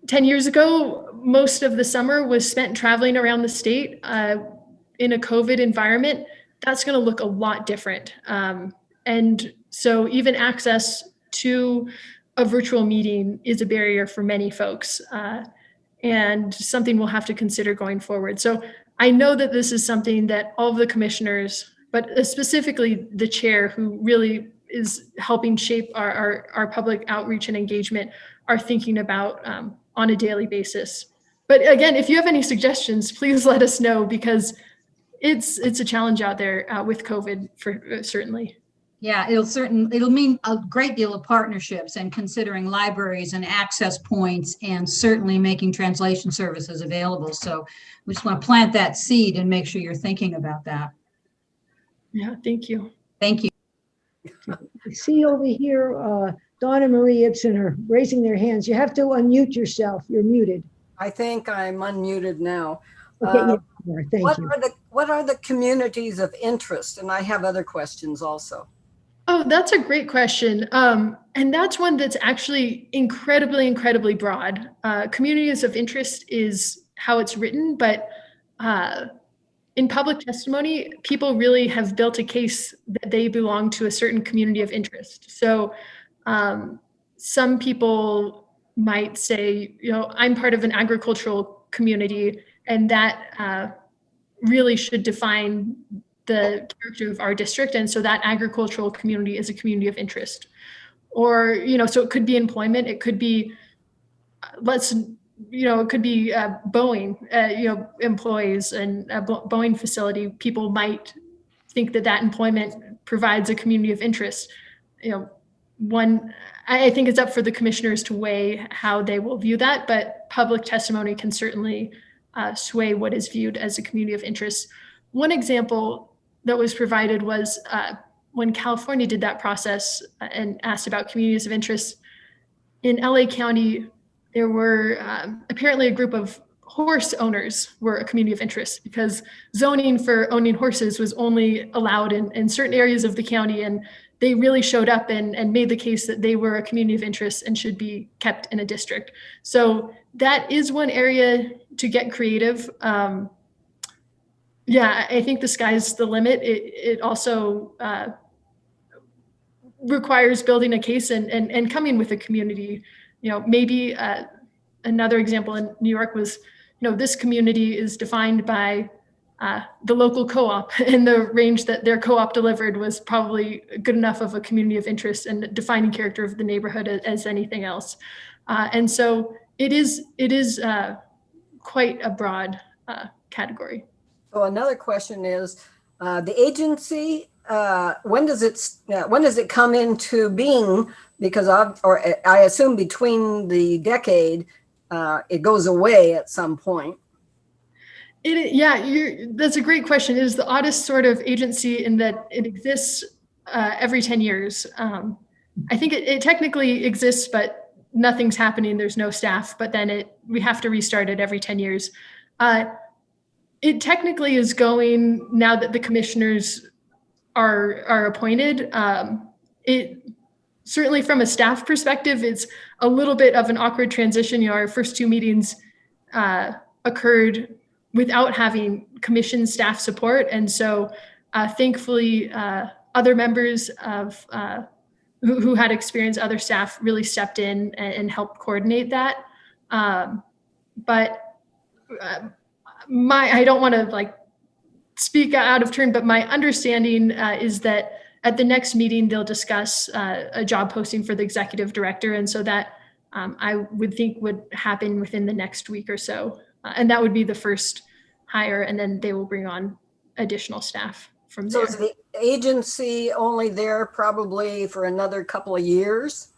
10 years ago, most of the summer was spent traveling around the state in a COVID environment. That's going to look a lot different. And so even access to a virtual meeting is a barrier for many folks, and something we'll have to consider going forward. So I know that this is something that all of the commissioners, but specifically the chair, who really is helping shape our public outreach and engagement, are thinking about on a daily basis. But again, if you have any suggestions, please let us know, because it's a challenge out there with COVID for certainly. Yeah, it'll mean a great deal of partnerships and considering libraries and access points, and certainly making translation services available. So we just want to plant that seed and make sure you're thinking about that. Yeah, thank you. Thank you. I see over here, Donna Marie Ibsen are raising their hands. You have to unmute yourself. You're muted. I think I'm unmuted now. Okay, thank you. What are the communities of interest? And I have other questions also. Oh, that's a great question. And that's one that's actually incredibly broad. Communities of interest is how it's written, but in public testimony, people really have built a case that they belong to a certain community of interest. So some people might say, I'm part of an agricultural community, and that really should define the character of our district. And so that agricultural community is a community of interest. Or, so it could be employment, it could be, it could be Boeing, employees and a Boeing facility. People might think that employment provides a community of interest. I think it's up for the commissioners to weigh how they will view that, but public testimony can certainly sway what is viewed as a community of interest. One example that was provided was when California did that process and asked about communities of interest. In LA County, there were apparently a group of horse owners were a community of interest, because zoning for owning horses was only allowed in certain areas of the county, and they really showed up and made the case that they were a community of interest and should be kept in a district. So that is one area to get creative. yeah, I think the sky's the limit. It also requires building a case and coming with a community. Maybe another example in New York was, this community is defined by the local co-op, and the range that their co-op delivered was probably good enough of a community of interest and defining character of the neighborhood as anything else. And so it is quite a broad category. So another question is, the agency, when does it come into being? Because I assume between the decade, it goes away at some point. That's a great question. It is the oddest sort of agency in that it exists every 10 years. I think it technically exists, but nothing's happening. There's no staff, but then we have to restart it every 10 years. It technically is going now that the commissioners are appointed. It certainly, from a staff perspective, it's a little bit of an awkward transition. Our first two meetings occurred without having commission staff support, and so thankfully, other members of who had experience, other staff really stepped in and helped coordinate that. But I don't want to speak out of turn, but my understanding is that at the next meeting, they'll discuss a job posting for the executive director. And so that I would think would happen within the next week or so. And that would be the first hire. And then they will bring on additional staff from there. So is the agency only there probably for another couple of years?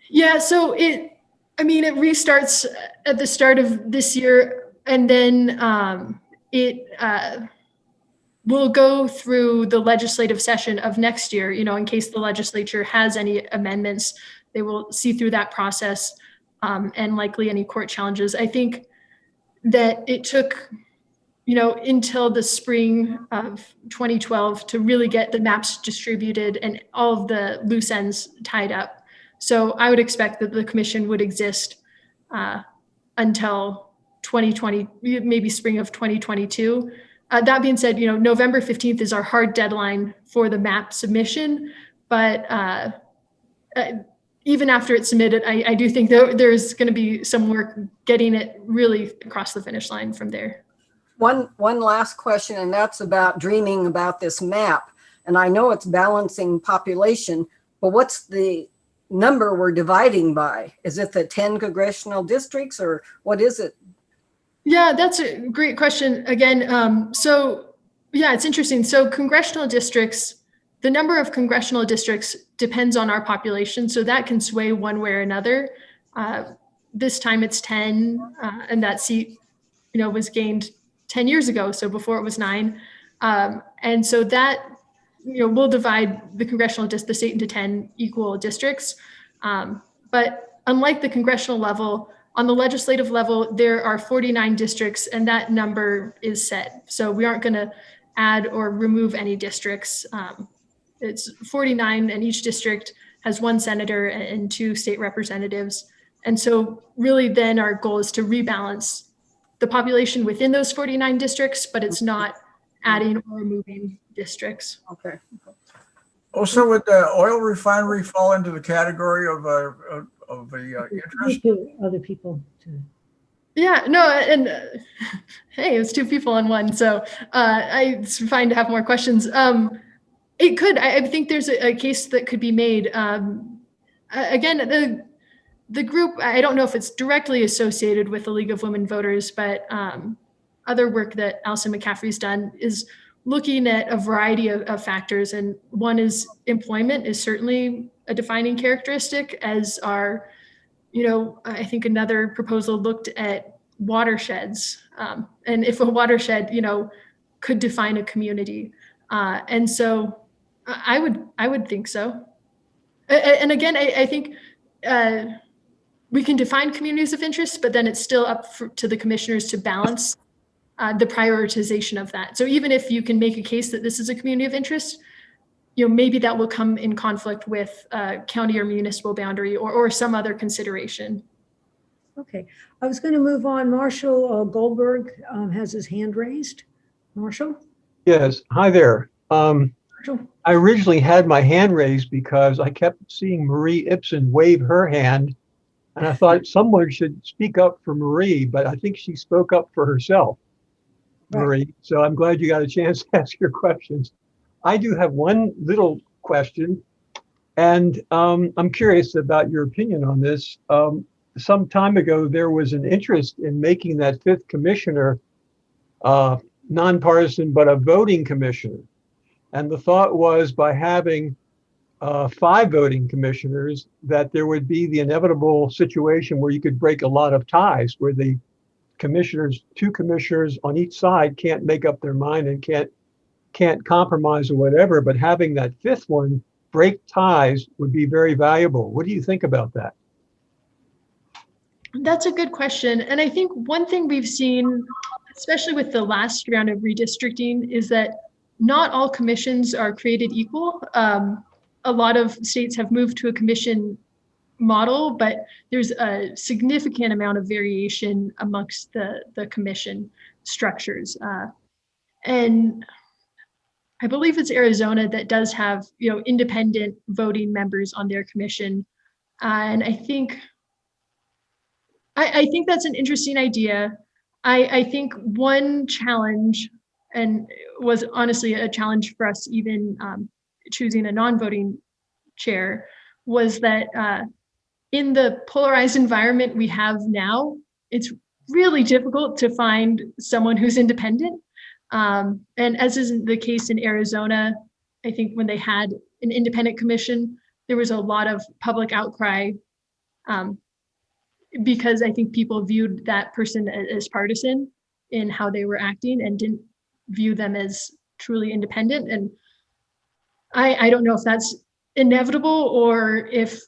Yeah, so it restarts at the start of this year. And then it will go through the legislative session of next year, in case the legislature has any amendments. They will see through that process and likely any court challenges. I think that it took, until the spring of 2012 to really get the maps distributed and all of the loose ends tied up. So I would expect that the commission would exist until 2020, maybe spring of 2022. That being said, November 15th is our hard deadline for the map submission. But even after it's submitted, I do think there's going to be some work getting it really across the finish line from there. One last question, and that's about dreaming about this map. And I know it's balancing population, but what's the number we're dividing by? Is it the 10 congressional districts, or what is it? Yeah, that's a great question. Again, it's interesting. So congressional districts, the number of congressional districts depends on our population. So that can sway one way or another. This time it's 10, and that seat, was gained 10 years ago. So before it was 9. And so that, we'll divide the state into 10 equal districts. But unlike the congressional level, on the legislative level, there are 49 districts, and that number is set. So we aren't going to add or remove any districts. It's 49, and each district has 1 senator and 2 state representatives. And so really then our goal is to rebalance the population within those 49 districts, but it's not adding or removing districts. Okay. Also, would the oil refinery fall into the category of the interest? Other people too. Yeah, no, and hey, it's 2 people on one, so it's fine to have more questions. It could. I think there's a case that could be made. Again, the group, I don't know if it's directly associated with the League of Women Voters, but other work that Alison McCaffrey's done is looking at a variety of factors, and one is employment is certainly a defining characteristic, as are, I think another proposal looked at watersheds, and if a watershed, could define a community, and so I would think so. And again, I think we can define communities of interest, but then it's still up to the commissioners to balance the prioritization of that. So even if you can make a case that this is a community of interest, maybe that will come in conflict with county or municipal boundary or some other consideration. Okay, I was going to move on. Marshall Goldberg has his hand raised. Marshall? Yes, hi there. Marshall? I originally had my hand raised because I kept seeing Marie Ibsen wave her hand, and I thought someone should speak up for Marie, but I think she spoke up for herself, Marie. So I'm glad you got a chance to ask your questions. I do have one little question, and I'm curious about your opinion on this. Some time ago, there was an interest in making that fifth commissioner nonpartisan, but a voting commissioner. And the thought was by having 5 voting commissioners that there would be the inevitable situation where you could break a lot of ties, where the commissioners, 2 commissioners on each side can't make up their mind and can't compromise or whatever, but having that 5th one break ties would be very valuable. What do you think about that? That's a good question. And I think one thing we've seen, especially with the last round of redistricting, is that not all commissions are created equal. A lot of states have moved to a commission model, but there's a significant amount of variation amongst the commission structures. And I believe it's Arizona that does have, independent voting members on their commission. And I think that's an interesting idea. I think one challenge, and was honestly a challenge for us even choosing a non-voting chair, was that in the polarized environment we have now, it's really difficult to find someone who's independent. And as is the case in Arizona, I think when they had an independent commission, there was a lot of public outcry because I think people viewed that person as partisan in how they were acting and didn't view them as truly independent. And I don't know if that's inevitable or if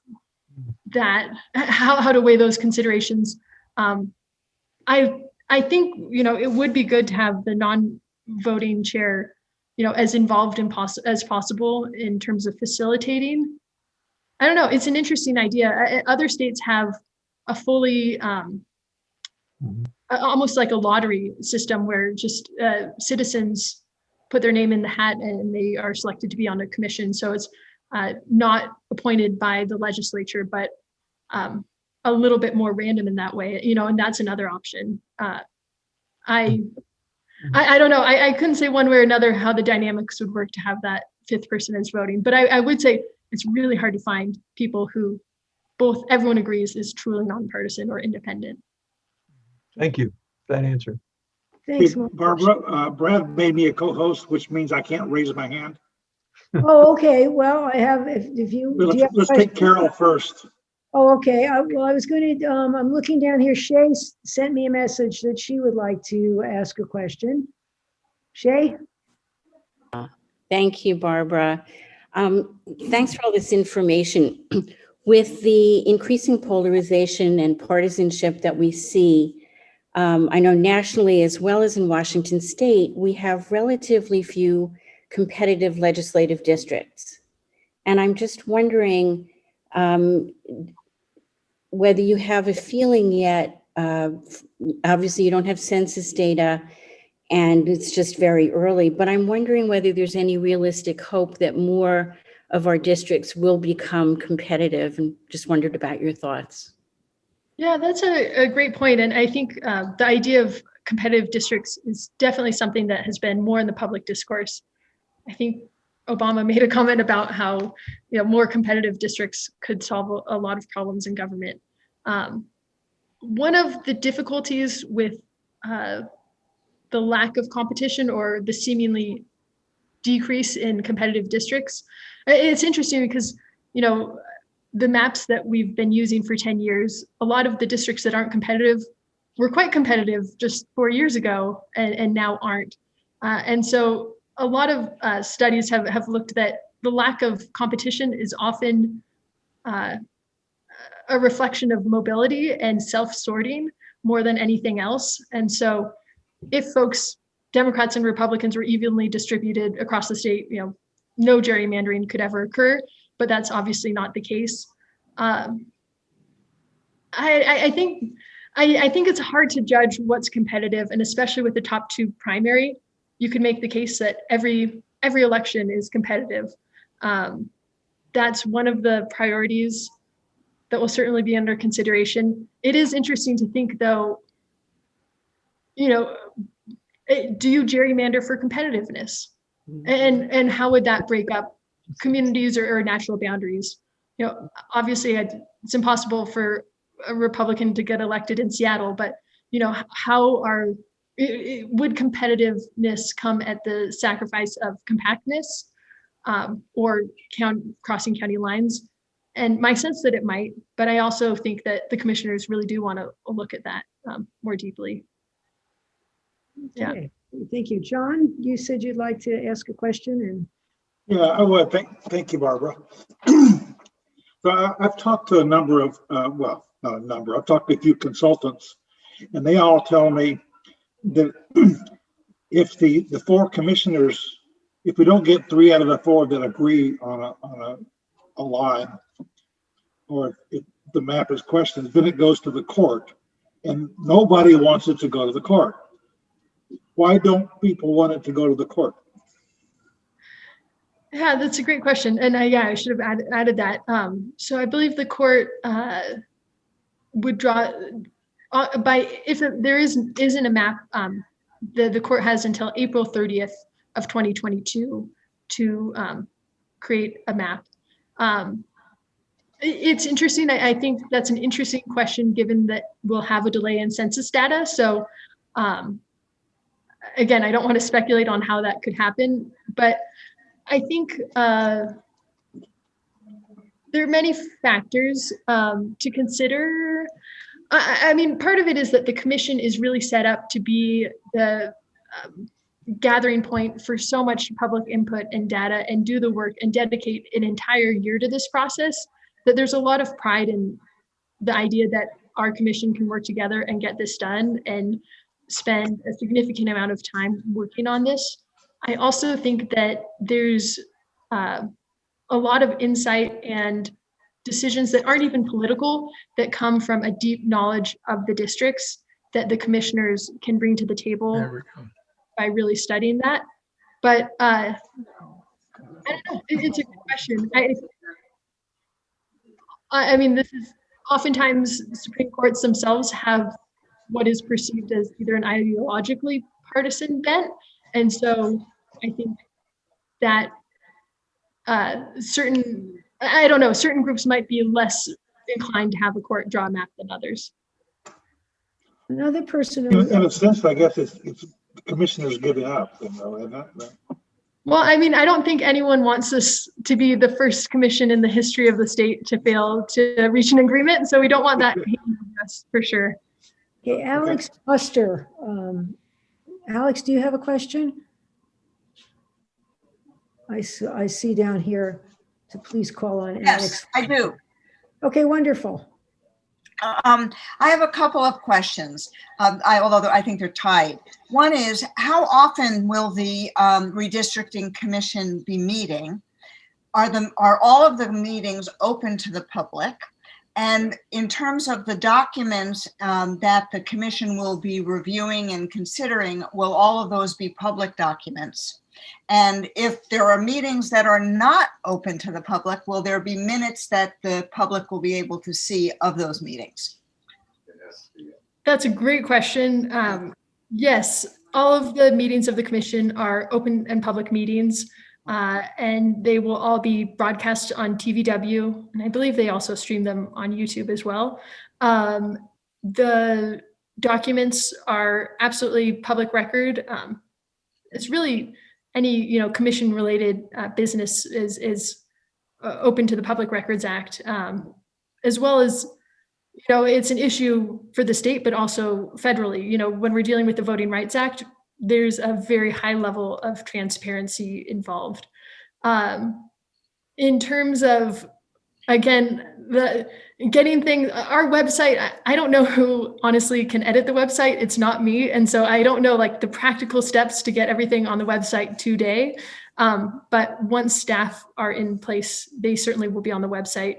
that, how to weigh those considerations. I think, it would be good to have the non-voting chair, as involved as possible in terms of facilitating. I don't know, it's an interesting idea. Other states have a fully, almost like a lottery system where just citizens put their name in the hat and they are selected to be on a commission. So it's not appointed by the legislature, but a little bit more random in that way, and that's another option. I don't know. I couldn't say one way or another how the dynamics would work to have that 5th person as voting, but I would say it's really hard to find people who everyone agrees is truly nonpartisan or independent. Thank you for that answer. Thanks, Hey, Barbara, Brad made me a co-host, which means I can't raise my hand. Oh, okay. Well, I have, if you. Let's take Carol first. Oh, okay. I was going to, I'm looking down here. Shay sent me a message that she would like to ask a question. Shay? Thank you, Barbara. Thanks for all this information. With the increasing polarization and partisanship that we see, I know nationally as well as in Washington State, we have relatively few competitive legislative districts. And I'm just wondering whether you have a feeling yet, obviously you don't have census data and it's just very early, but I'm wondering whether there's any realistic hope that more of our districts will become competitive, and just wondered about your thoughts. Yeah, that's a great point. And I think the idea of competitive districts is definitely something that has been more in the public discourse. I think Obama made a comment about how more competitive districts could solve a lot of problems in government. One of the difficulties with the lack of competition or the seemingly decrease in competitive districts, it's interesting because the maps that we've been using for 10 years, a lot of the districts that aren't competitive were quite competitive just 4 years ago and now aren't. And so a lot of studies have looked that the lack of competition is often a reflection of mobility and self-sorting more than anything else. And so if folks, Democrats and Republicans, were evenly distributed across the state, no gerrymandering could ever occur, but that's obviously not the case. I think it's hard to judge what's competitive, and especially with the top 2 primary. you could make the case that every election is competitive. That's one of the priorities that will certainly be under consideration. It is interesting to think, though, do you gerrymander for competitiveness? And how would that break up communities or natural boundaries? Obviously it's impossible for a Republican to get elected in Seattle, but would competitiveness come at the sacrifice of compactness or crossing county lines? And my sense that it might, but I also think that the commissioners really do want to look at that more deeply. Yeah. Okay. Thank you. John, you said you'd like to ask a question. And Yeah, I would. Thank you, Barbara. So I've talked to a number of, well, not a number, I've talked to a few consultants, and they all tell me that if the four commissioners, if we don't get 3 out of the 4 that agree on a line, or if the map is questioned, then it goes to the court, and nobody wants it to go to the court. Why don't people want it to go to the court? Yeah, that's a great question. And I should have added that. So I believe the court would draw if there isn't a map, the court has until April 30th of 2022 to create a map. It's interesting. I think that's an interesting question, given that we'll have a delay in census data. So again, I don't want to speculate on how that could happen, but I think there are many factors to consider. I mean, part of it is that the commission is really set up to be the gathering point for so much public input and data, and do the work and dedicate an entire year to this process, that there's a lot of pride in the idea that our commission can work together and get this done and spend a significant amount of time working on this. I also think that there's a lot of insight and decisions that aren't even political that come from a deep knowledge of the districts that the commissioners can bring to the table by really studying that. But I don't know, it's a good question. I mean, this is oftentimes Supreme Courts themselves have what is perceived as either an ideologically partisan bent. And so I think that certain groups might be less inclined to have a court draw a map than others. another person. In a sense, I guess it's the commissioners giving up. Well, I mean, I don't think anyone wants us to be the first commission in the history of the state to fail to reach an agreement. So we don't want that for sure. Okay, Alex Buster. Alex, do you have a question? I see down here to please call on Alex. Yes, I do. Okay, wonderful. I have a couple of questions, although I think they're tied. One is, how often will the Redistricting Commission be meeting? Are all of the meetings open to the public? And in terms of the documents that the commission will be reviewing and considering, will all of those be public documents? And if there are meetings that are not open to the public, will there be minutes that the public will be able to see of those meetings? That's a great question. Yes, all of the meetings of the commission are open and public meetings, and they will all be broadcast on TVW. And I believe they also stream them on YouTube as well. The documents are absolutely public record. It's really any commission related business is open to the Public Records Act, as well as it's an issue for the state, but also federally. When we're dealing with the Voting Rights Act, there's a very high level of transparency involved. In terms of, again, getting things, our website, I don't know who honestly can edit the website. It's not me. And so I don't know the practical steps to get everything on the website today. But once staff are in place, they certainly will be on the website.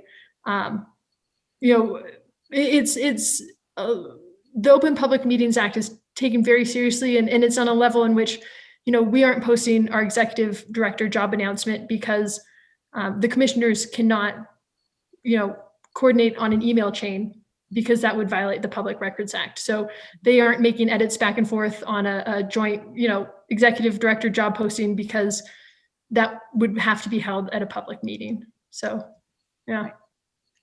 The Open Public Meetings Act is taken very seriously, and it's on a level in which we aren't posting our executive director job announcement because the commissioners cannot, coordinate on an email chain because that would violate the Public Records Act. So they aren't making edits back and forth on a joint, executive director job posting because that would have to be held at a public meeting. So, yeah.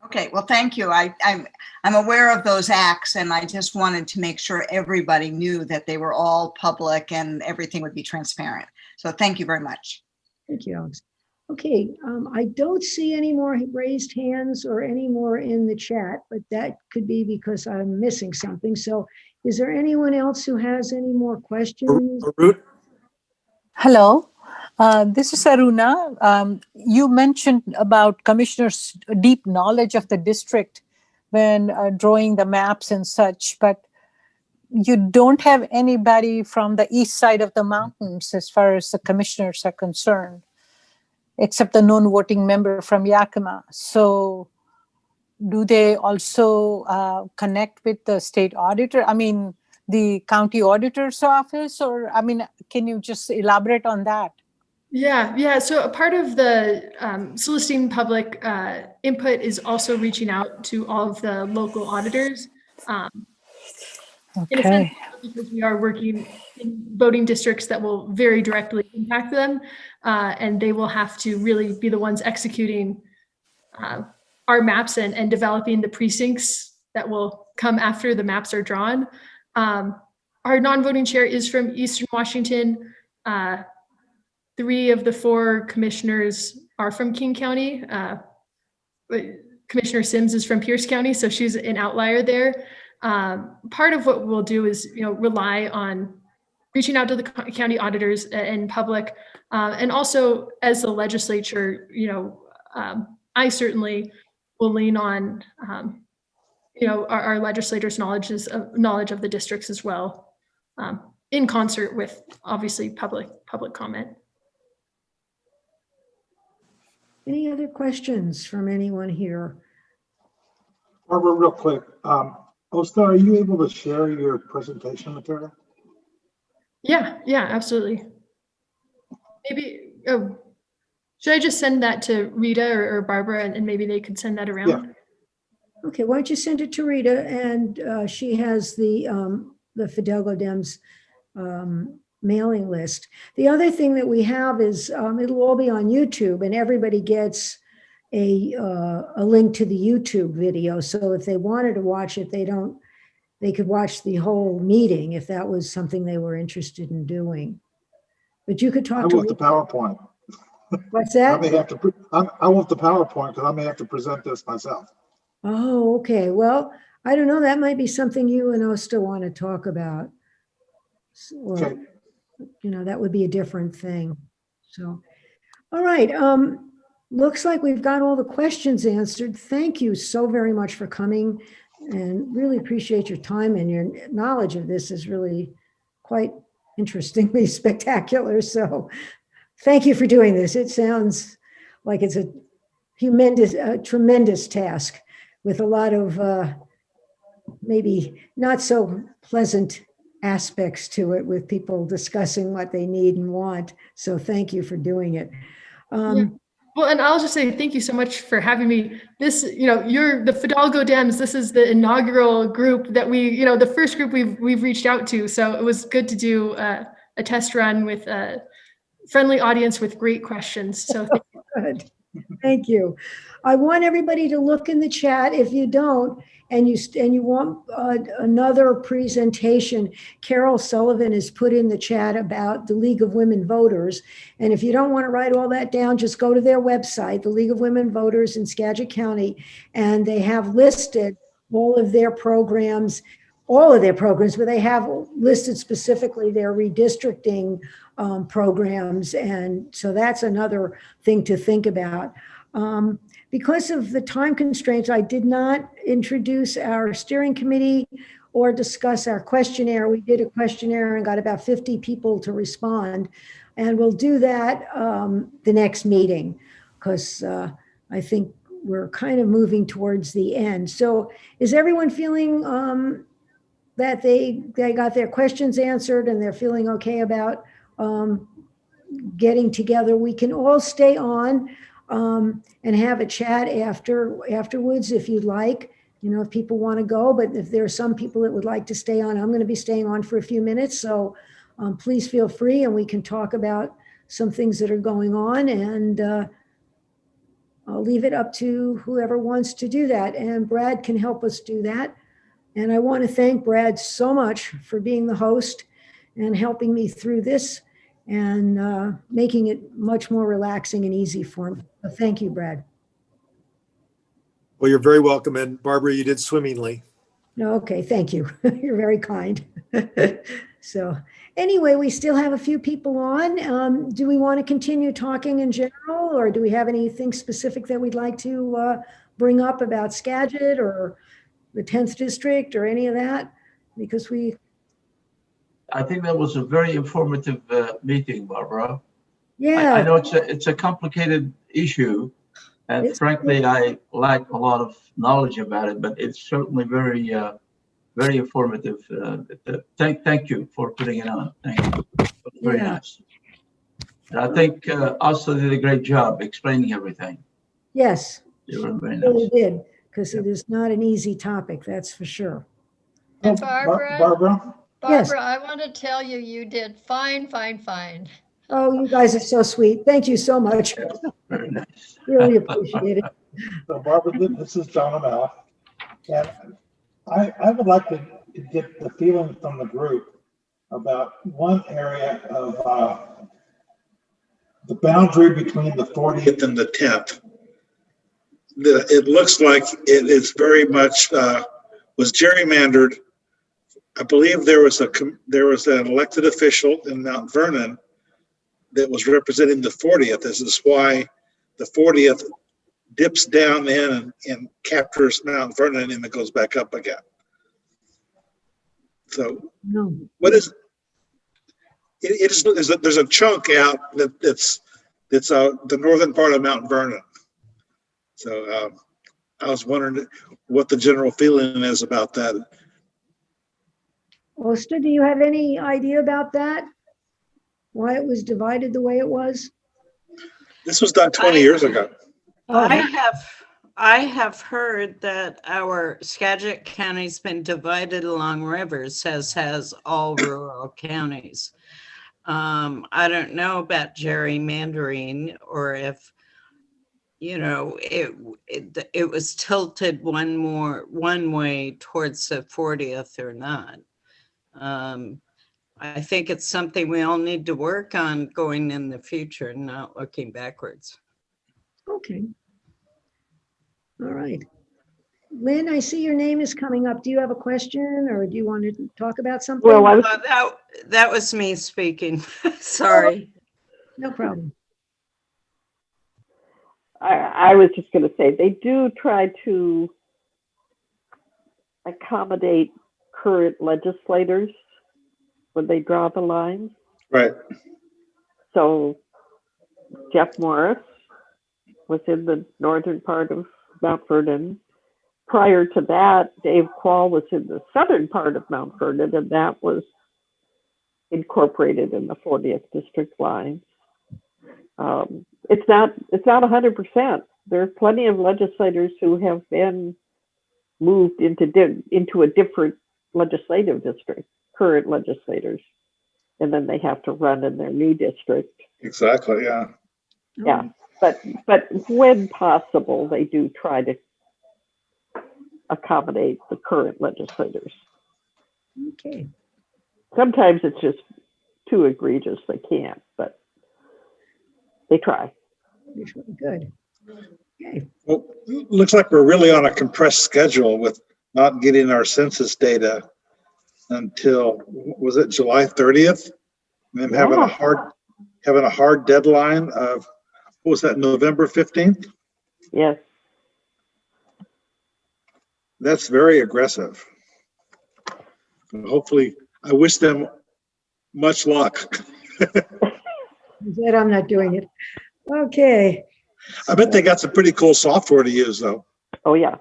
Okay, well, thank you. I'm aware of those acts, and I just wanted to make sure everybody knew that they were all public and everything would be transparent. So thank you very much. Thank you, Alex. Okay, I don't see any more raised hands or any more in the chat, but that could be because I'm missing something. So is there anyone else who has any more questions? Hello, this is Aruna. You mentioned about commissioners' deep knowledge of the district when drawing the maps and such, but you don't have anybody from the east side of the mountains as far as the commissioners are concerned, except the non-voting member from Yakima. So do they also connect with the state auditor? I mean, the county auditor's office, or, I mean, can you just elaborate on that? Yeah. So a part of the soliciting public input is also reaching out to all of the local auditors. In a sense, because we are working in voting districts that will very directly impact them, and they will have to really be the ones executing our maps and developing the precincts that will come after the maps are drawn. Our non-voting chair is from Eastern Washington. 3 of the 4 commissioners are from King County. Commissioner Sims is from Pierce County, so she's an outlier there. Part of what we'll do is, rely on reaching out to the county auditors and public, and also as the legislature, I certainly will lean on, our legislators' knowledge of the districts as well, in concert with obviously public comment. Any other questions from anyone here? Barbara, real quick, Osta, are you able to share your presentation material? Yeah, absolutely. Maybe, should I just send that to Rita or Barbara, and maybe they could send that around? Yeah. Okay, why don't you send it to Rita, and she has the Fidalgo Dems mailing list. The other thing that we have is it'll all be on YouTube, and everybody gets a link to the YouTube video. So if they wanted to watch it, they could watch the whole meeting if that was something they were interested in doing. But you could talk I to want the PowerPoint. What's that? I want the PowerPoint because I may have to present this myself. Oh, okay. Well, I don't know. That might be something you and Osta want to talk about. Or, Okay. That would be a different thing. So, all right. Looks like we've got all the questions answered. Thank you so very much for coming, and really appreciate your time, and your knowledge of this is really quite interestingly spectacular. So thank you for doing this. It sounds like it's a tremendous task with a lot of maybe not so pleasant aspects to it, with people discussing what they need and want. So thank you for doing it. Well, and I'll just say thank you so much for having me. This, you're the Fidalgo Dems. This is the inaugural group that we, the first group we've reached out to. So it was good to do a test run with a friendly audience with great questions. So thank you. Good. Thank you. I want everybody to look in the chat. If you don't, and you want another presentation, Carol Sullivan has put in the chat about the League of Women Voters. And if you don't want to write all that down, just go to their website, the League of Women Voters in Skagit County, and they have listed all of their programs, but they have listed specifically their redistricting programs. And so that's another thing to think about. Because of the time constraints, I did not introduce our steering committee or discuss our questionnaire. We did a questionnaire and got about 50 people to respond. And we'll do that the next meeting, because I think we're kind of moving towards the end. So is everyone feeling that they got their questions answered and they're feeling okay about getting together. We can all stay on and have a chat afterwards if you'd like, if people want to go. But if there are some people that would like to stay on, I'm going to be staying on for a few minutes. So please feel free, and we can talk about some things that are going on. And I'll leave it up to whoever wants to do that. And Brad can help us do that. And I want to thank Brad so much for being the host and helping me through this and making it much more relaxing and easy for me. So thank you, Brad. Well, you're very welcome. And Barbara, you did swimmingly. Okay, thank you. You're very kind. So anyway, we still have a few people on. Do we want to continue talking in general, or do we have anything specific that we'd like to bring up about Skagit or the 10th district or any of that? Because I think that was a very informative meeting, Barbara. Yeah. I know it's a complicated issue, and frankly, I lack a lot of knowledge about it, but it's certainly very, very informative. Thank you for putting it on. Thank you. Very nice. And I think also did a great job explaining everything. Yes, You were very you nice. really did, because it is not an easy topic, that's for sure. And Barbara, Barbara? Yes. I want to tell you, you did fine. Oh, you guys are so sweet. Thank you so much. Very nice. Really appreciate it. So Barbara, this is John O'Malley. And I would like to get the feeling from the group about one area of the boundary between the 40th and the 10th. It looks like it is very much was gerrymandered. I believe there was an elected official in Mount Vernon that was representing the 40th. This is why the 40th dips down in and captures Mount Vernon and it goes back up again. So what is it is there's a chunk out that's the northern part of Mount Vernon. So I was wondering what the general feeling is about that. Osta, do you have any idea about that? Why it was divided the way it was? This was done 20 years ago. I have heard that our Skagit County's been divided along rivers, as has all rural counties. I don't know about gerrymandering or if, it was tilted one way towards the 40th or not. I think it's something we all need to work on going in the future, not looking backwards. Okay. All right. Lynn, I see your name is coming up. Do you have a question or do you want to talk about something? Well, that was me speaking. Sorry. No problem. I was just going to say, they do try to accommodate current legislators when they draw the lines. Right. So Jeff Morris was in the northern part of Mount Vernon. Prior to that, Dave Quall was in the southern part of Mount Vernon, and that was incorporated in the 40th district lines. It's not 100%. There are plenty of legislators who have been moved into a different legislative district, current legislators, and then they have to run in their new district. Exactly. Yeah. Yeah, but when possible, they do try to accommodate the current legislators. Okay. Sometimes it's just too egregious; they can't, but they try. Good. Okay. Well, looks like we're really on a compressed schedule with not getting our census data until, was it July 30th? And then having a hard deadline of, what was that, November 15th? Yes. That's very aggressive. Hopefully, I wish them much luck. Glad I'm not doing it. Okay. I bet they got some pretty cool software to use, though. Oh, yeah.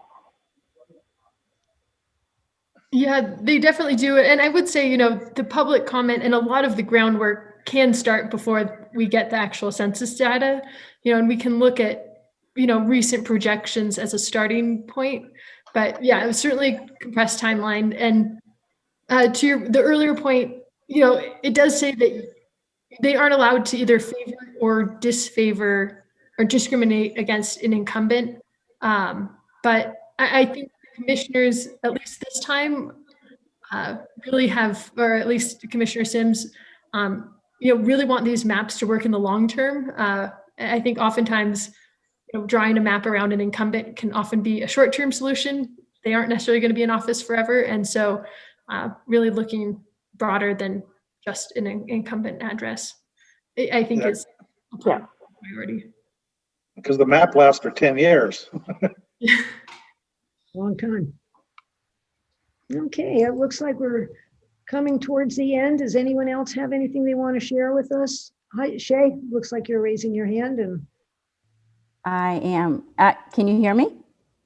Yeah, they definitely do. And I would say, the public comment and a lot of the groundwork can start before we get the actual census data, and we can look at, recent projections as a starting point. But yeah, it was certainly compressed timeline. And to the earlier point, it does say that they aren't allowed to either favor or disfavor or discriminate against an incumbent. But I think commissioners, at least this time, really have, or at least Commissioner Sims, really want these maps to work in the long term. I think oftentimes, drawing a map around an incumbent can often be a short-term solution. They aren't necessarily going to be in office forever. And so really looking broader than just an incumbent address, I think is a priority. Because the map lasts for 10 years. Long time. Okay, it looks like we're coming towards the end. Does anyone else have anything they want to share with us? Hi, Shay, looks like you're raising your hand. And I am. Can you hear me?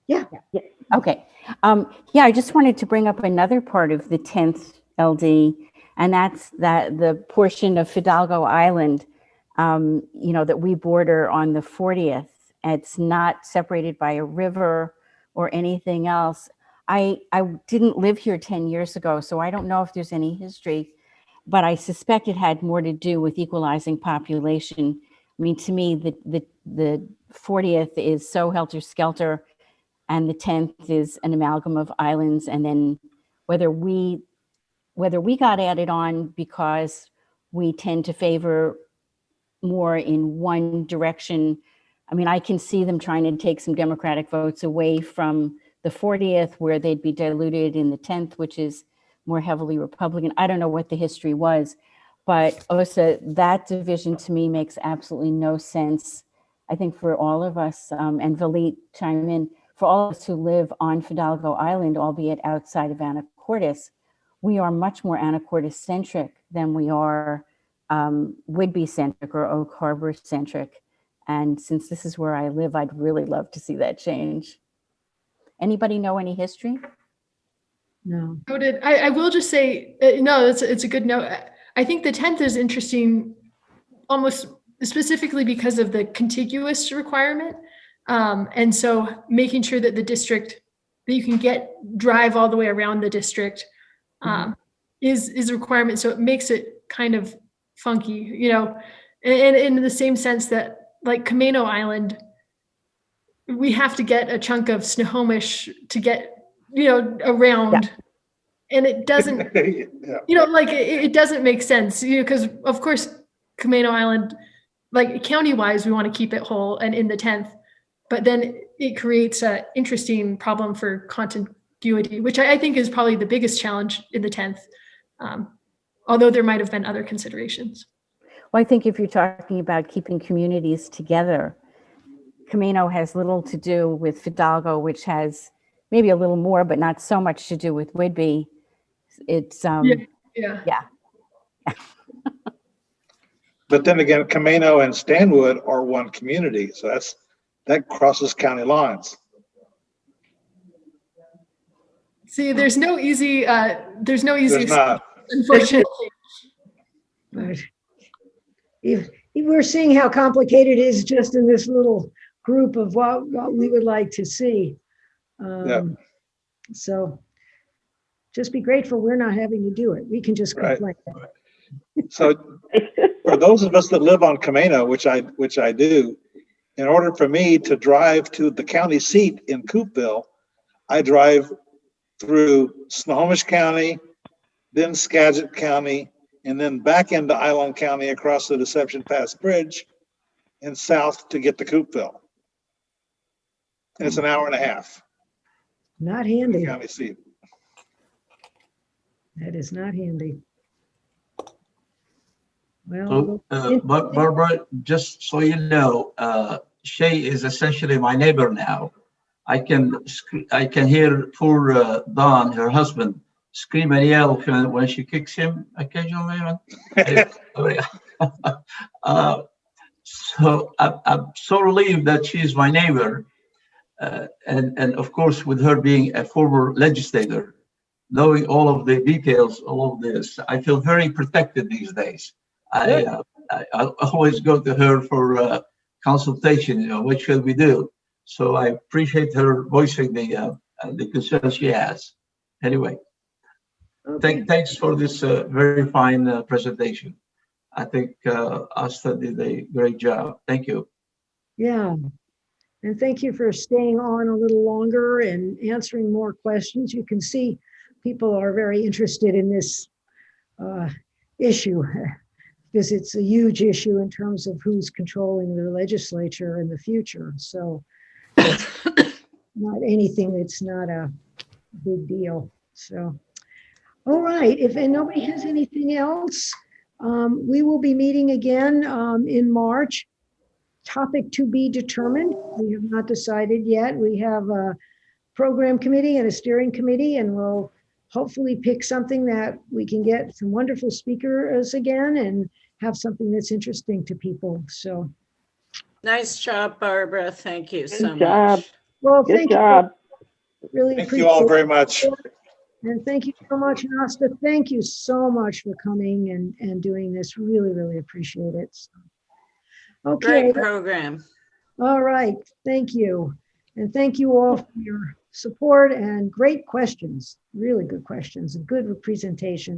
Yeah. Okay. Yeah, I just wanted to bring up another part of the 10th LD, and that's the portion of Fidalgo Island, that we border on the 40th. It's not separated by a river or anything else. I didn't live here 10 years ago, so I don't know if there's any history, but I suspect it had more to do with equalizing population. I mean, to me, the 40th is so helter-skelter, and the 10th is an amalgam of islands. And then whether we got added on because we tend to favor more in one direction. I mean, I can see them trying to take some Democratic votes away from the 40th, where they'd be diluted in the 10th, which is more heavily Republican. I don't know what the history was, but also that division to me makes absolutely no sense. I think for all of us, and Valit chime in, for all of us who live on Fidalgo Island, albeit outside of Anacortes, we are much more Anacortes centric than we are Whidbey centric or Oak Harbor centric. And since this is where I live, I'd really love to see that change. Anybody know any history? No. Noted. I will just say, no, it's a good note. I think the 10th is interesting, almost specifically because of the contiguous requirement. And so making sure that the district, that you can drive all the way around the district is a requirement. So it makes it kind of funky, and in the same sense that, like Camino Island, we have to get a chunk of Snohomish to get, around. Yeah. And it doesn't, it doesn't make sense, because of course, Camino Island, like county-wise, we want to keep it whole and in the 10th, but then it creates an interesting problem for contiguity, which I think is probably the biggest challenge in the 10th, although there might have been other considerations. Well, I think if you're talking about keeping communities together, Camino has little to do with Fidalgo, which has maybe a little more, but not so much to do with Whidbey. It's yeah. But then again, Camino and Stanwood are one community, so that crosses county lines. See, there's no easy. There's not. Unfortunately. Right. We're seeing how complicated it is just in this little group of what we would like to see. So just be grateful we're not having to do it. We can just complain. Right. So for those of us that live on Camino, which I do, in order for me to drive to the county seat in Coopville, I drive through Snohomish County, then Skagit County, and then back into Island County across the Deception Pass Bridge and south to get to Coopville. And it's an hour and a half. Not handy. County seat. That is not handy. Well, but Barbara, just so you know, Shay is essentially my neighbor now. I can hear poor Don, her husband, scream and yell when she kicks him occasionally. So I'm so relieved that she's my neighbor. And of course, with her being a former legislator, knowing all of the details, all of this, I feel very protected these days. I always go to her for consultation, what should we do? So I appreciate her voicing the concerns she has. Anyway, thanks for this very fine presentation. I think Asta did a great job. Thank you. Yeah. And thank you for staying on a little longer and answering more questions. You can see people are very interested in this issue because it's a huge issue in terms of who's controlling the legislature in the future. So it's not anything that's not a big deal. So, all right, if nobody has anything else, we will be meeting again in March. Topic to be determined. We have not decided yet. We have a program committee and a steering committee, and we'll hopefully pick something that we can get some wonderful speakers again and have something that's interesting to people. So Nice job, Barbara. Thank you so Good job. much. well, Good thank job. you. Really Thank appreciate you all it. very much. And thank you so much, Asta. Thank you so much for coming and doing this. Really, really appreciate it. Okay. Great program. All right. Thank you. And thank you all for your support and great questions. Really good questions and good presentation.